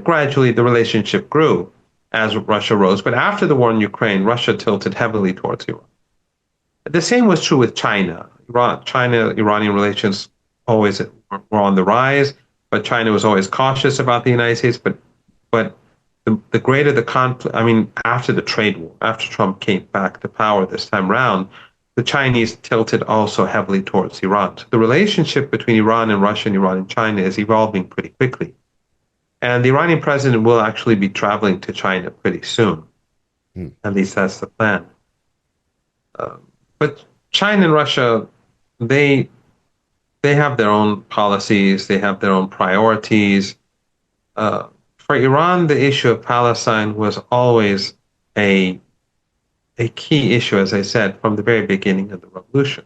gradually the relationship grew as Russia rose. But after the war in Ukraine, Russia tilted heavily towards Iran. The same was true with China. China-Iranian relations always were on the rise, but China was always cautious about the United States. But the greater the conflict, after the trade war, after Trump came back to power this time around, the Chinese tilted also heavily towards Iran. So the relationship between Iran and Russia and Iran and China is evolving pretty quickly. And the Iranian president will actually be traveling to China pretty soon. At least that's the plan. But China and Russia, they have their own policies, they have their own priorities. For Iran, the issue of Palestine was always a key issue, as I said, from the very beginning of the revolution.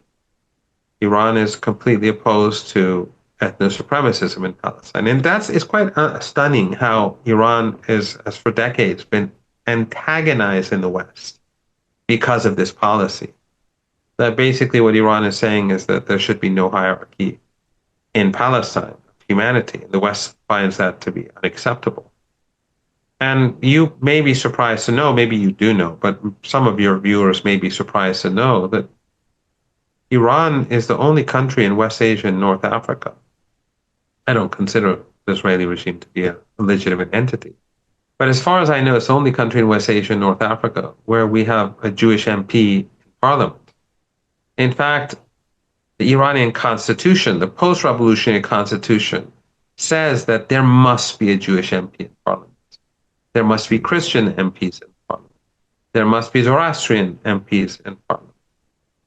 Iran is completely opposed to ethno-supremacism in Palestine. And it's quite stunning how Iran has for decades been antagonized in the West because of this policy. That basically what Iran is saying is that there should be no hierarchy in Palestine of humanity. The West finds that to be unacceptable. And you may be surprised to know, maybe you do know, but some of your viewers may be surprised to know that Iran is the only country in West Asia and North Africa. I don't consider the Israeli regime to be a legitimate entity. But as far as I know, it's the only country in West Asia and North Africa where we have a Jewish MP in parliament. In fact, the Iranian constitution, the post-revolutionary constitution, says that there must be a Jewish MP in parliament. There must be Christian MPs in parliament. There must be Zoroastrian MPs in parliament.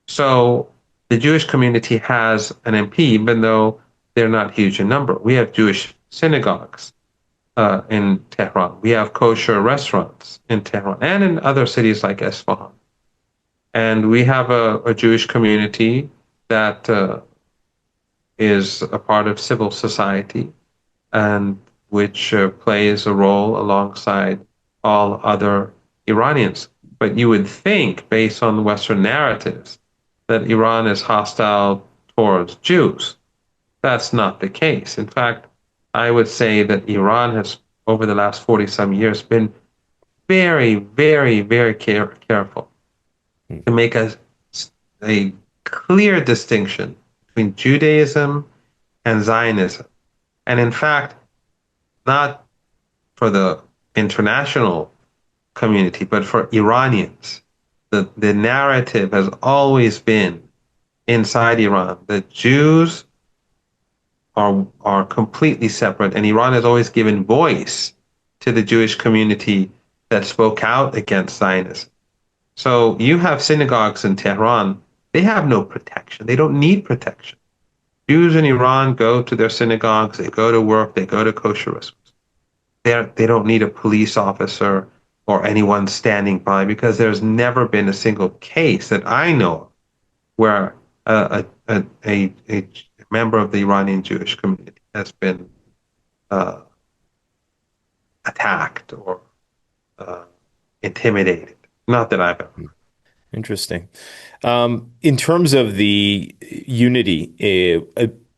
So the Jewish community has an MP, even though they're not huge in number. We have Jewish synagogues in Tehran. We have kosher restaurants in Tehran and in other cities like Isfahan. And we have a Jewish community that is a part of civil society and which plays a role alongside all other Iranians. But you would think, based on Western narratives, that Iran is hostile towards Jews. That's not the case. In fact, I would say that Iran has, over the last 40 some years, been very, very, very careful to make a clear distinction between Judaism and Zionism. And in fact, not for the international community, but for Iranians. The narrative has always been inside Iran that Jews are completely separate, and Iran has always given voice to the Jewish community that spoke out against Zionism. So you have synagogues in Tehran, they have no protection. They don't need protection. Jews in Iran go to their synagogues, they go to work, they go to kosher restaurants. They don't need a police officer or anyone standing by, because there's never been a single case that I know of where a member of the Iranian Jewish community has been attacked or intimidated. Not that I've ever. Interesting. In terms of the unity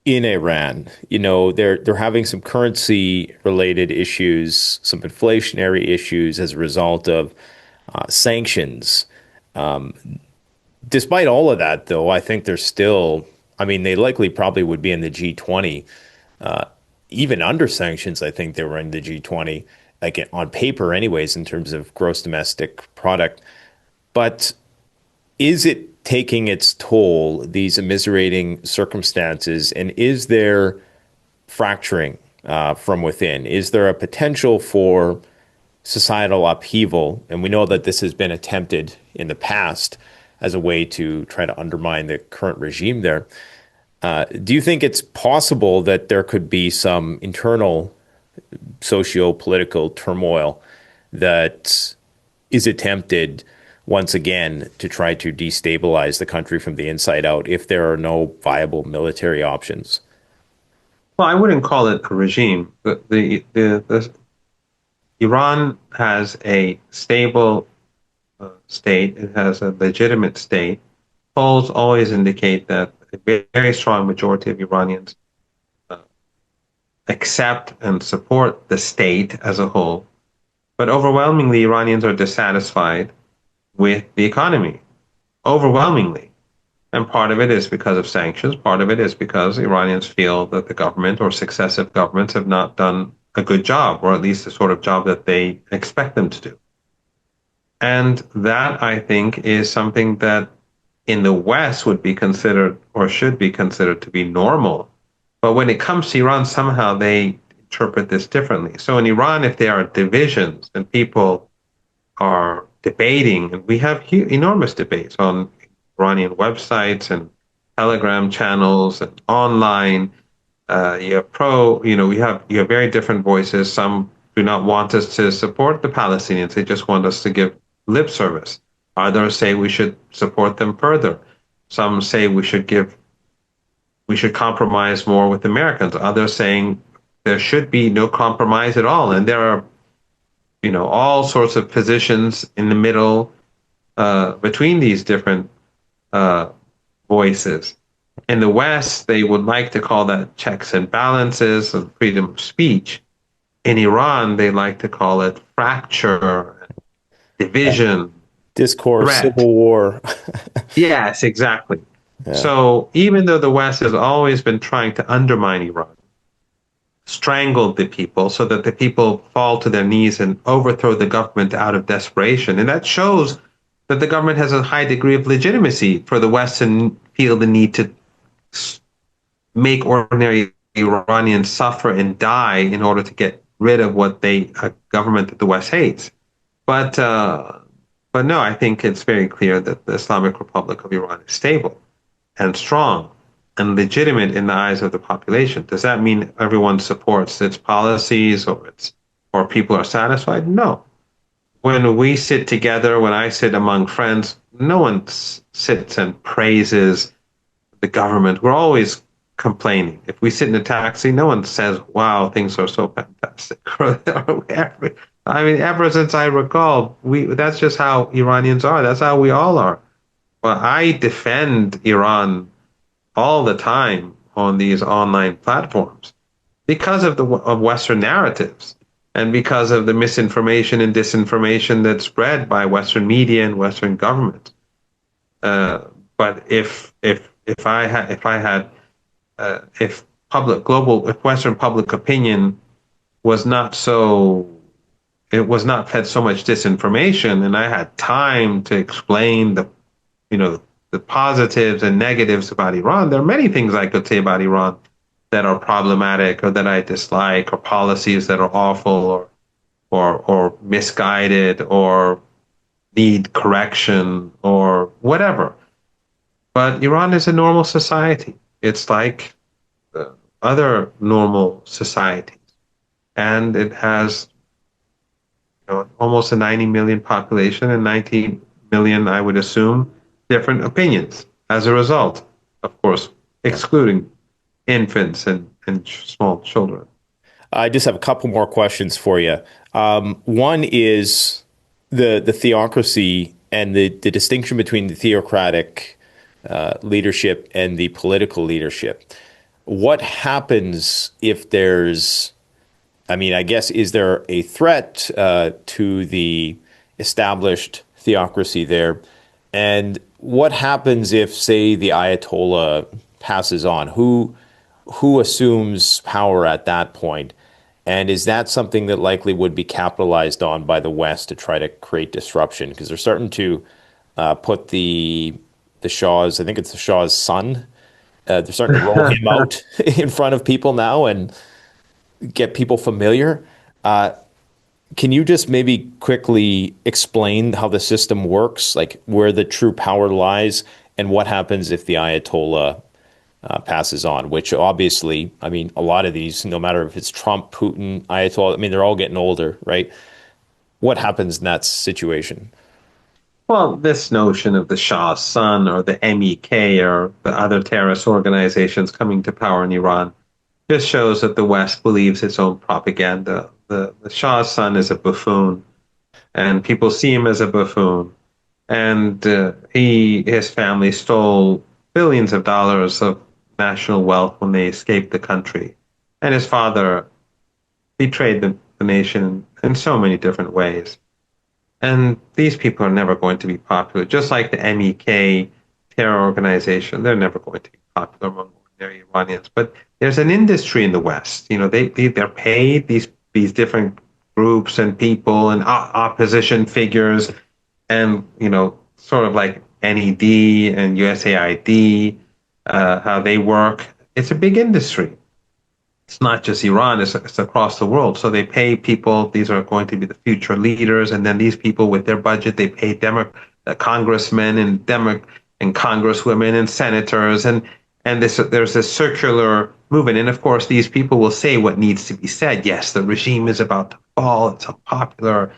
in Iran, they're having some currency-related issues, some inflationary issues as a result of sanctions. Despite all of that, though, I think they're still, they likely probably would be in the G20. Even under sanctions, I think they were in the G20, like on paper anyways, in terms of gross domestic product. But is it taking its toll, these immiserating circumstances, and is there fracturing from within? Is there a potential for societal upheaval? And we know that this has been attempted in the past as a way to try to undermine the current regime there. Do you think it's possible that there could be some internal socio-political turmoil that is attempted once again to try to destabilize the country from the inside out if there are no viable military options? Well, I wouldn't call it a regime. Iran has a stable state. It has a legitimate state. Polls always indicate that a very strong majority of Iranians accept and support the state as a whole. But overwhelmingly, Iranians are dissatisfied with the economy. Overwhelmingly. And part of it is because of sanctions. Part of it is because Iranians feel that the government or successive governments have not done a good job, or at least the sort of job that they expect them to do. And that, I think, is something that in the West would be considered or should be considered to be normal. But when it comes to Iran, somehow they interpret this differently. So in Iran, if there are divisions and people are debating, and we have enormous debates on Iranian websites and Telegram channels and online, you have very different voices. Some do not want us to support the Palestinians. They just want us to give lip service. Others say we should support them further. Some say we should compromise more with Americans. Others saying there should be no compromise at all. And there are, all sorts of positions in the middle between these different voices. In the West, they would like to call that checks and balances and freedom of speech. In Iran, they like to call it fracture, division, discourse, threat. civil war. Yes, exactly. Yeah. So even though the West has always been trying to undermine Iran, strangled the people so that the people fall to their knees and overthrow the government out of desperation, and that shows that the government has a high degree of legitimacy for the West and feel the need to make ordinary Iranians suffer and die in order to get rid of a government that the West hates. But no, I think it's very clear that the Islamic Republic of Iran is stable and strong and legitimate in the eyes of the population. Does that mean everyone supports its policies or people are satisfied? No. When we sit together, when I sit among friends, no one sits and praises the government. We're always complaining. If we sit in a taxi, no one says, wow, things are so fantastic. I mean, ever since I recall, that's just how Iranians are. That's how we all are. Well, I defend Iran all the time on these online platforms because of Western narratives and because of the misinformation and disinformation that's spread by Western media and Western government. But if Western public opinion was not so it was not fed so much disinformation, and I had time to explain the positives and negatives about Iran. There are many things I could say about Iran that are problematic or that I dislike, or policies that are awful or misguided or need correction or whatever. But Iran is a normal society. It's like other normal societies, and it has almost a 90 million population and 19 million, I would assume, different opinions as a result, of course, excluding infants and small children. I just have a couple more questions for you. One is the theocracy and the distinction between the theocratic leadership and the political leadership. What happens if there's, I mean, I guess, is there a threat to the established theocracy there? And what happens if, say, the Ayatollah passes on? Who assumes power at that point? And is that something that likely would be capitalized on by the West to try to create disruption? Because they're starting to put the Shah's, I think it's the Shah's son, they're starting to roll him out in front of people now and get people familiar. Can you just maybe quickly explain how the system works, like where the true power lies, and what happens if the Ayatollah passes on? Which obviously, I mean, a lot of these, no matter if it's Trump, Putin, Ayatollah, I mean, they're all getting older, right? What happens in that situation? Well, this notion of the Shah's son or the MEK or the other terrorist organizations coming to power in Iran just shows that the West believes its own propaganda. The Shah's son is a buffoon, and people see him as a buffoon. And his family stole billions of dollars of national wealth when they escaped the country. And his father betrayed the nation in so many different ways. And these people are never going to be popular. Just like the MEK terror organization, they're never going to be popular among ordinary Iranians. But there's an industry in the West. You know, they're paid, these different groups and people and opposition figures, and sort of like NED and USAID, how they work. It's a big industry. It's not just Iran, it's across the world. So they pay people, these are going to be the future leaders, and then these people with their budget, they pay congressmen and congresswomen and senators, and there's this circular movement. And of course, these people will say what needs to be said. Yes, the regime is about to fall, it's unpopular.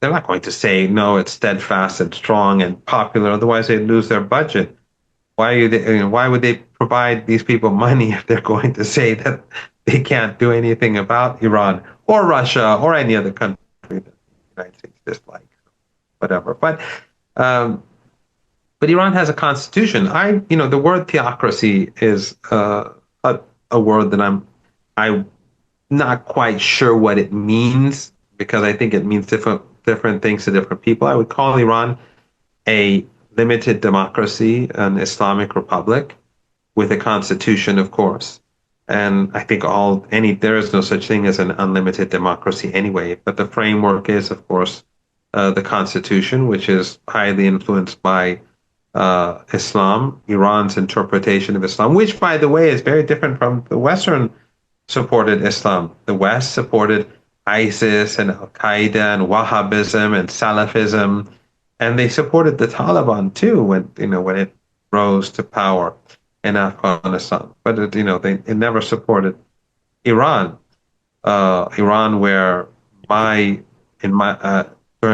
They're not going to say, no, it's steadfast and strong and popular, otherwise they'd lose their budget. Why would they provide these people money if they're going to say that they can't do anything about Iran or Russia or any other country that the United States dislikes, whatever? But Iran has a constitution. The word theocracy is a word that I'm not quite sure what it means, because I think it means different things to different people. I would call Iran a limited democracy, an Islamic republic with a constitution, of course. And I think there is no such thing as an unlimited democracy anyway. But the framework is, of course, the constitution, which is highly influenced by Islam, Iran's interpretation of Islam, which, by the way, is very different from the Western supported Islam. The West supported ISIS and Al-Qaeda and Wahhabism and Salafism, and they supported the Taliban too when it rose to power in Afghanistan. But they never supported Iran. Iran, where during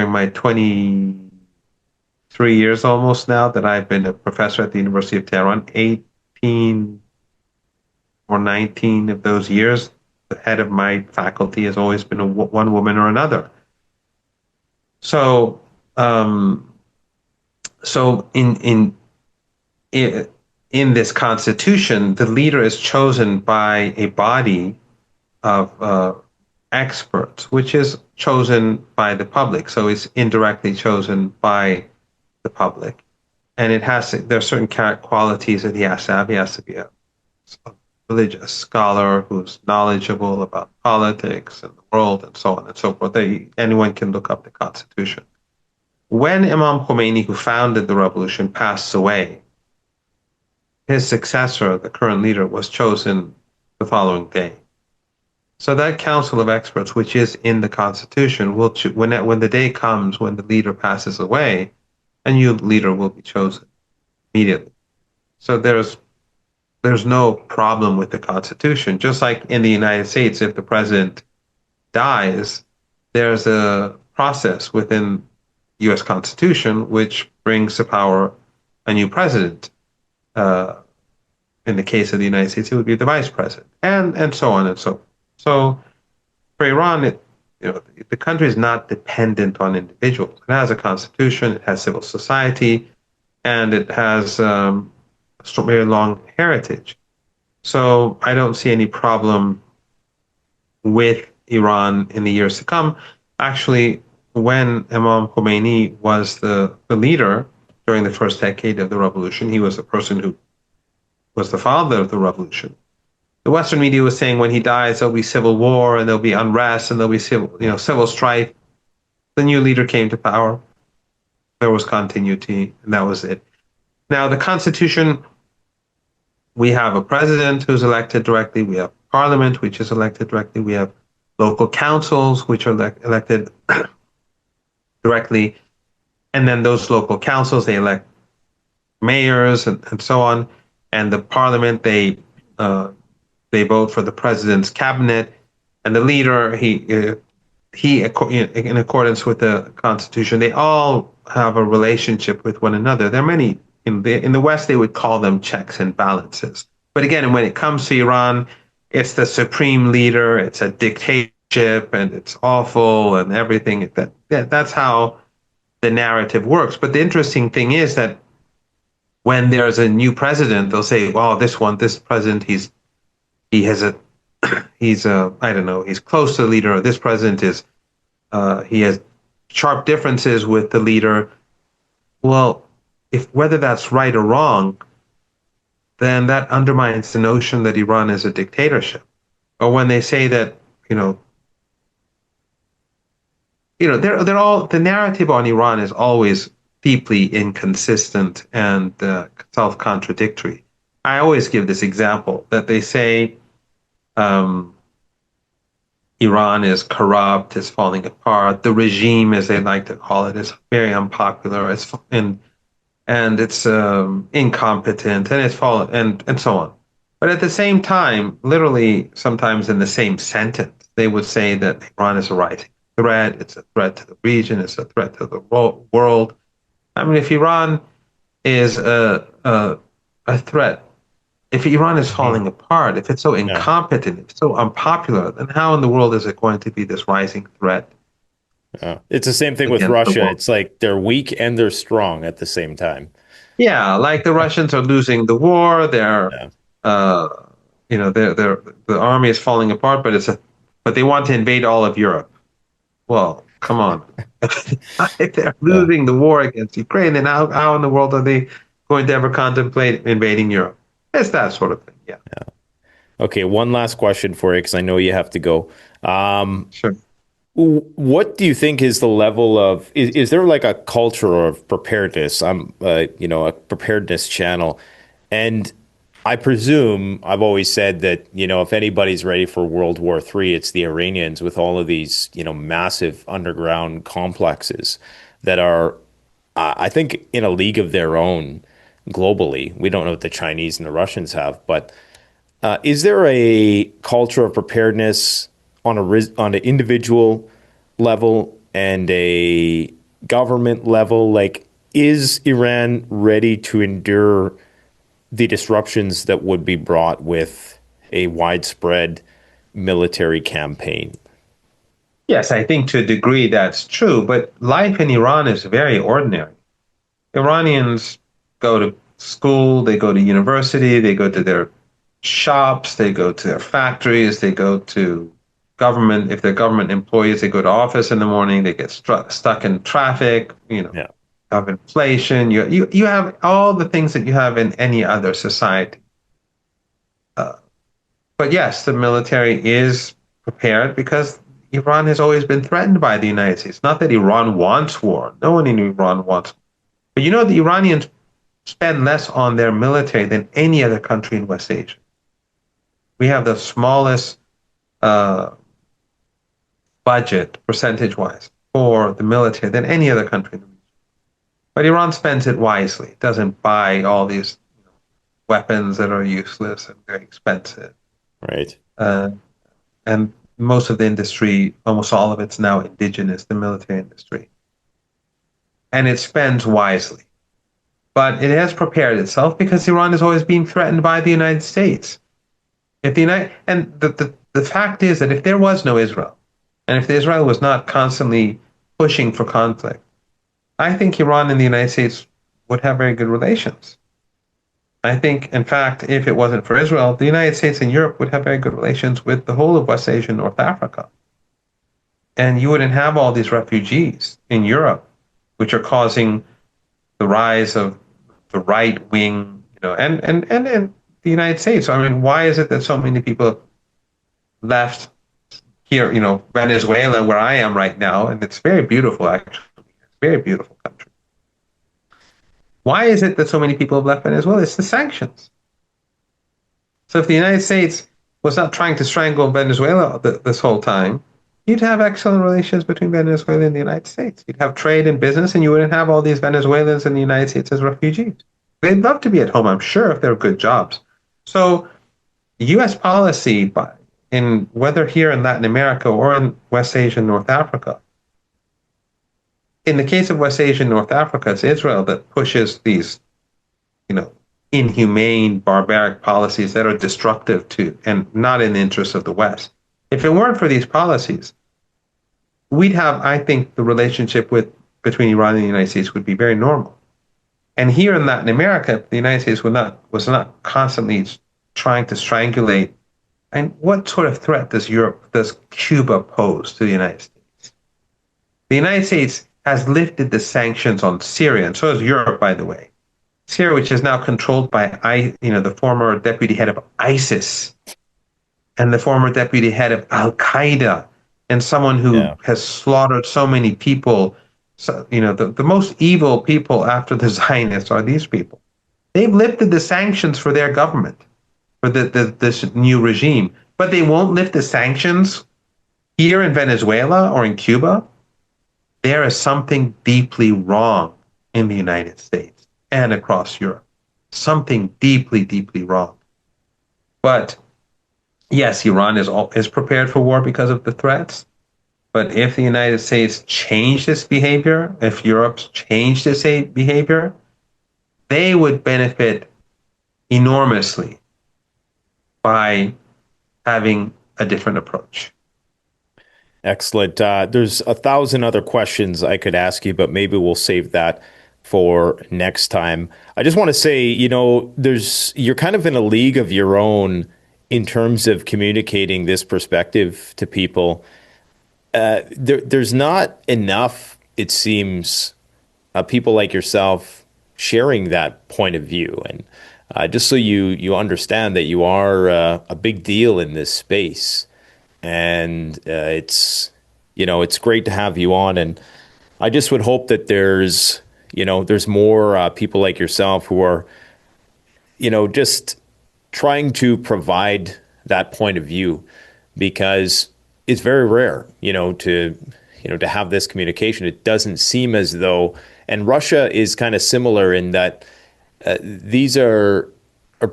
my 23 years almost now that I've been a professor at the University of Tehran, 18 or 19 of those years the head of my faculty has always been one woman or another. So, so in this constitution, the leader is chosen by a body of experts, which is chosen by the public. So it's indirectly chosen by the public, and there are certain qualities that he has to have. He has to be a religious scholar who's knowledgeable about politics and the world and so on and so forth. Anyone can look up the Constitution. When Imam Khomeini, who founded the revolution, passed away, his successor, the current leader, was chosen the following day. So that council of experts, which is in the Constitution, will when the day comes when the leader passes away, a new leader will be chosen immediately. So there's no problem with the Constitution. Just like in the United States, if the president dies, there's a process within the U.S. Constitution which brings to power a new president. In the case of the United States, it would be the vice president, and so on and so forth. So for Iran, the country is not dependent on individuals. It has a constitution, it has civil society, and it has a very long heritage. So I don't see any problem with Iran in the years to come. Actually, when Imam Khomeini was the leader during the first decade of the revolution, he was the person who was the father of the revolution. The Western media was saying when he dies, there'll be civil war and there'll be unrest and there'll be civil strife. The new leader came to power. There was continuity, and that was it. Now, the Constitution, we have a president who's elected directly. We have parliament, which is elected directly. We have local councils, which are elected directly. And then those local councils, they elect mayors and so on. And the parliament, they vote for the president's cabinet, and the leader, he in accordance with the Constitution, they all have a relationship with one another. There are many in the West, they would call them checks and balances. But again, when it comes to Iran, it's the supreme leader, it's a dictatorship, and it's awful and everything. That's how the narrative works. But the interesting thing is that when there's a new president, they'll say, "Well, this president, he's I don't know, he's close to the leader. This president he has sharp differences with the leader." Well, whether that's right or wrong, then that undermines the notion that Iran is a dictatorship. Or when they say that, they're all, the narrative on Iran is always deeply inconsistent and self-contradictory. I always give this example that they say Iran is corrupt, is falling apart. The regime, as they like to call it, is very unpopular. And it's incompetent, and it's fallen, and so on. But at the same time, literally, sometimes in the same sentence, they would say that Iran is a rising threat. It's a threat to the region. It's a threat to the world. I mean, if Iran is a threat, if Iran is falling apart, if it's so incompetent, if it's so unpopular, then how in the world is it going to be this rising threat? It's the same thing with Russia. It's like they're weak and they're strong at the same time. Yeah, like the Russians are losing the war. The army is falling apart, but they want to invade all of Europe. Well, come on. If they're losing the war against Ukraine, then how in the world are they going to ever contemplate invading Europe? It's that sort of thing. Yeah. Okay, one last question for you, because I know you have to go. Sure. What do you think is the level of, is there like a culture of preparedness? I'm, a preparedness channel. And I presume, I've always said that, if anybody's ready for World War III, it's the Iranians, with all of these, massive underground complexes that are, I think, in a league of their own globally. We don't know what the Chinese and the Russians have, but is there a culture of preparedness on an individual level and a government level? Like, is Iran ready to endure the disruptions that would be brought with a widespread military campaign. Yes, I think to a degree that's true, but life in Iran is very ordinary. Iranians go to school, they go to university, they go to their shops, they go to their factories, they go to government. If they're government employees, they go to office in the morning, they get stuck in traffic, Yeah. have inflation. You have all the things that you have in any other society. But yes, the military is prepared because Iran has always been threatened by the United States. Not that Iran wants war. No one in Iran wants. But the Iranians spend less on their military than any other country in West Asia. We have the smallest budget, percentage-wise, for the military than any other country in the region. But Iran spends it wisely. It doesn't buy all these weapons that are useless and very expensive. Right. And most of the industry, almost all of it's now indigenous, the military industry. And it spends wisely. But it has prepared itself because Iran has always been threatened by the United States. The fact is that if there was no Israel, and if Israel was not constantly pushing for conflict, I think Iran and the United States would have very good relations. I think, in fact, if it wasn't for Israel, the United States and Europe would have very good relations with the whole of West Asia and North Africa. And you wouldn't have all these refugees in Europe, which are causing the rise of the right wing, and in the United States. I mean, why is it that so many people left here, Venezuela, where I am right now, and it's very beautiful, actually. It's a very beautiful country. Why is it that so many people have left Venezuela? It's the sanctions. So if the United States was not trying to strangle Venezuela this whole time, you'd have excellent relations between Venezuela and the United States. You'd have trade and business, and you wouldn't have all these Venezuelans in the United States as refugees. They'd love to be at home, I'm sure, if they're good jobs. So U.S. policy, in whether here in Latin America or in West Asia and North Africa, in the case of West Asia and North Africa, it's Israel that pushes these, inhumane, barbaric policies that are destructive to and not in the interest of the West. If it weren't for these policies, we'd have, I think, the relationship between Iran and the United States would be very normal. And here in Latin America, the United States was not constantly trying to strangulate. And what sort of threat does Cuba pose to the United States? The United States has lifted the sanctions on Syria, and so has Europe, by the way. Syria, which is now controlled by the former deputy head of ISIS and the former deputy head of Al Qaeda, and someone who has slaughtered so many people. So, the most evil people after the Zionists are these people. They've lifted the sanctions for their government, for this new regime, but they won't lift the sanctions here in Venezuela or in Cuba. There is something deeply wrong in the United States and across Europe. Something deeply, deeply wrong. But yes, Iran is prepared for war because of the threats. But if the United States changed its behavior, if Europe's changed its behavior, they would benefit enormously by having a different approach. Excellent. There's 1,000 other questions I could ask you, but maybe we'll save that for next time. I just want to say, you're kind of in a league of your own in terms of communicating this perspective to people. There's not enough, it seems, people like yourself sharing that point of view. And just so you understand that you are a big deal in this space. And it's great to have you on. And I just would hope that there's more people like yourself who are, just trying to provide that point of view, because it's very rare, to have this communication. It doesn't seem as though, and Russia is kind of similar in that these are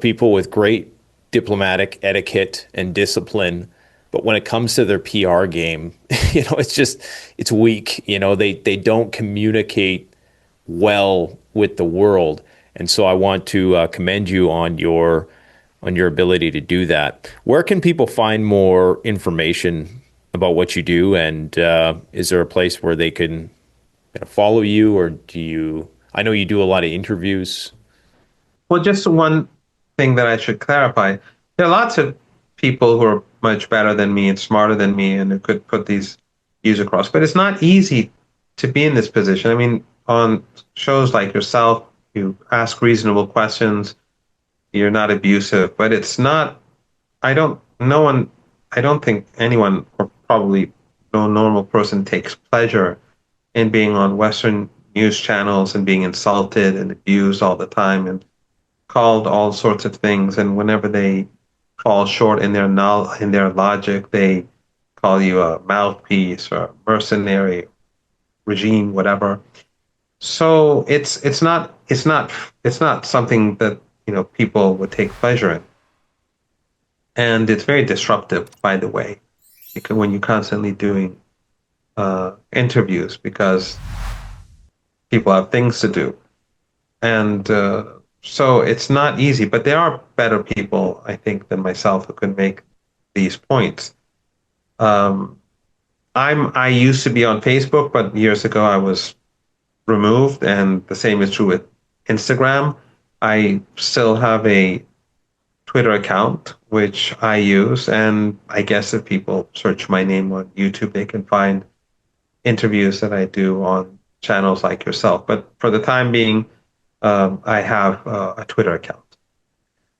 people with great diplomatic etiquette and discipline. But when it comes to their PR game, it's weak. They don't communicate well with the world. And so I want to commend you on your on your ability to do that. Where can people find more information about what you do? And is there a place where they can follow you, or I know you do a lot of interviews. Well, just one thing that I should clarify. There are lots of people who are much better than me and smarter than me and who could put these views across. But it's not easy to be in this position. I mean, on shows like yourself, you ask reasonable questions, you're not abusive, but it's not, I don't think anyone, or probably no normal person, takes pleasure in being on Western news channels and being insulted and abused all the time and called all sorts of things. And whenever they fall short in their logic, they call you a mouthpiece or a mercenary, regime, whatever. So it's not something that people would take pleasure in, and it's very disruptive, by the way, because when you're constantly doing interviews, because people have things to do, and so it's not easy. But there are better people, I think, than myself who can make these points. I used to be on Facebook, but years ago I was removed, and the same is true with Instagram. I still have a Twitter account, which I use, and I guess if people search my name on YouTube, they can find interviews that I do on channels like yourself. But for the time being, I have a Twitter account.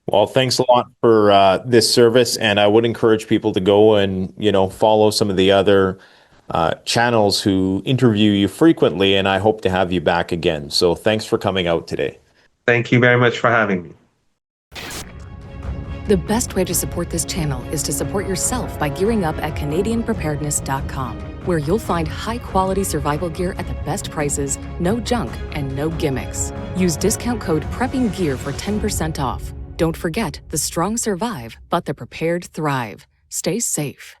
Well, thanks a lot for this service, and I would encourage people to go and follow some of the other channels who interview you frequently, and I hope to have you back again. So thanks for coming out today. Thank you very much for having me. The best way to support this channel is to support yourself by gearing up at CanadianPreparedness.com, where you'll find high-quality survival gear at the best prices, no junk, and no gimmicks. Use discount code PREPPINGGEAR for 10% off. Don't forget, the strong survive, but the prepared thrive. Stay safe.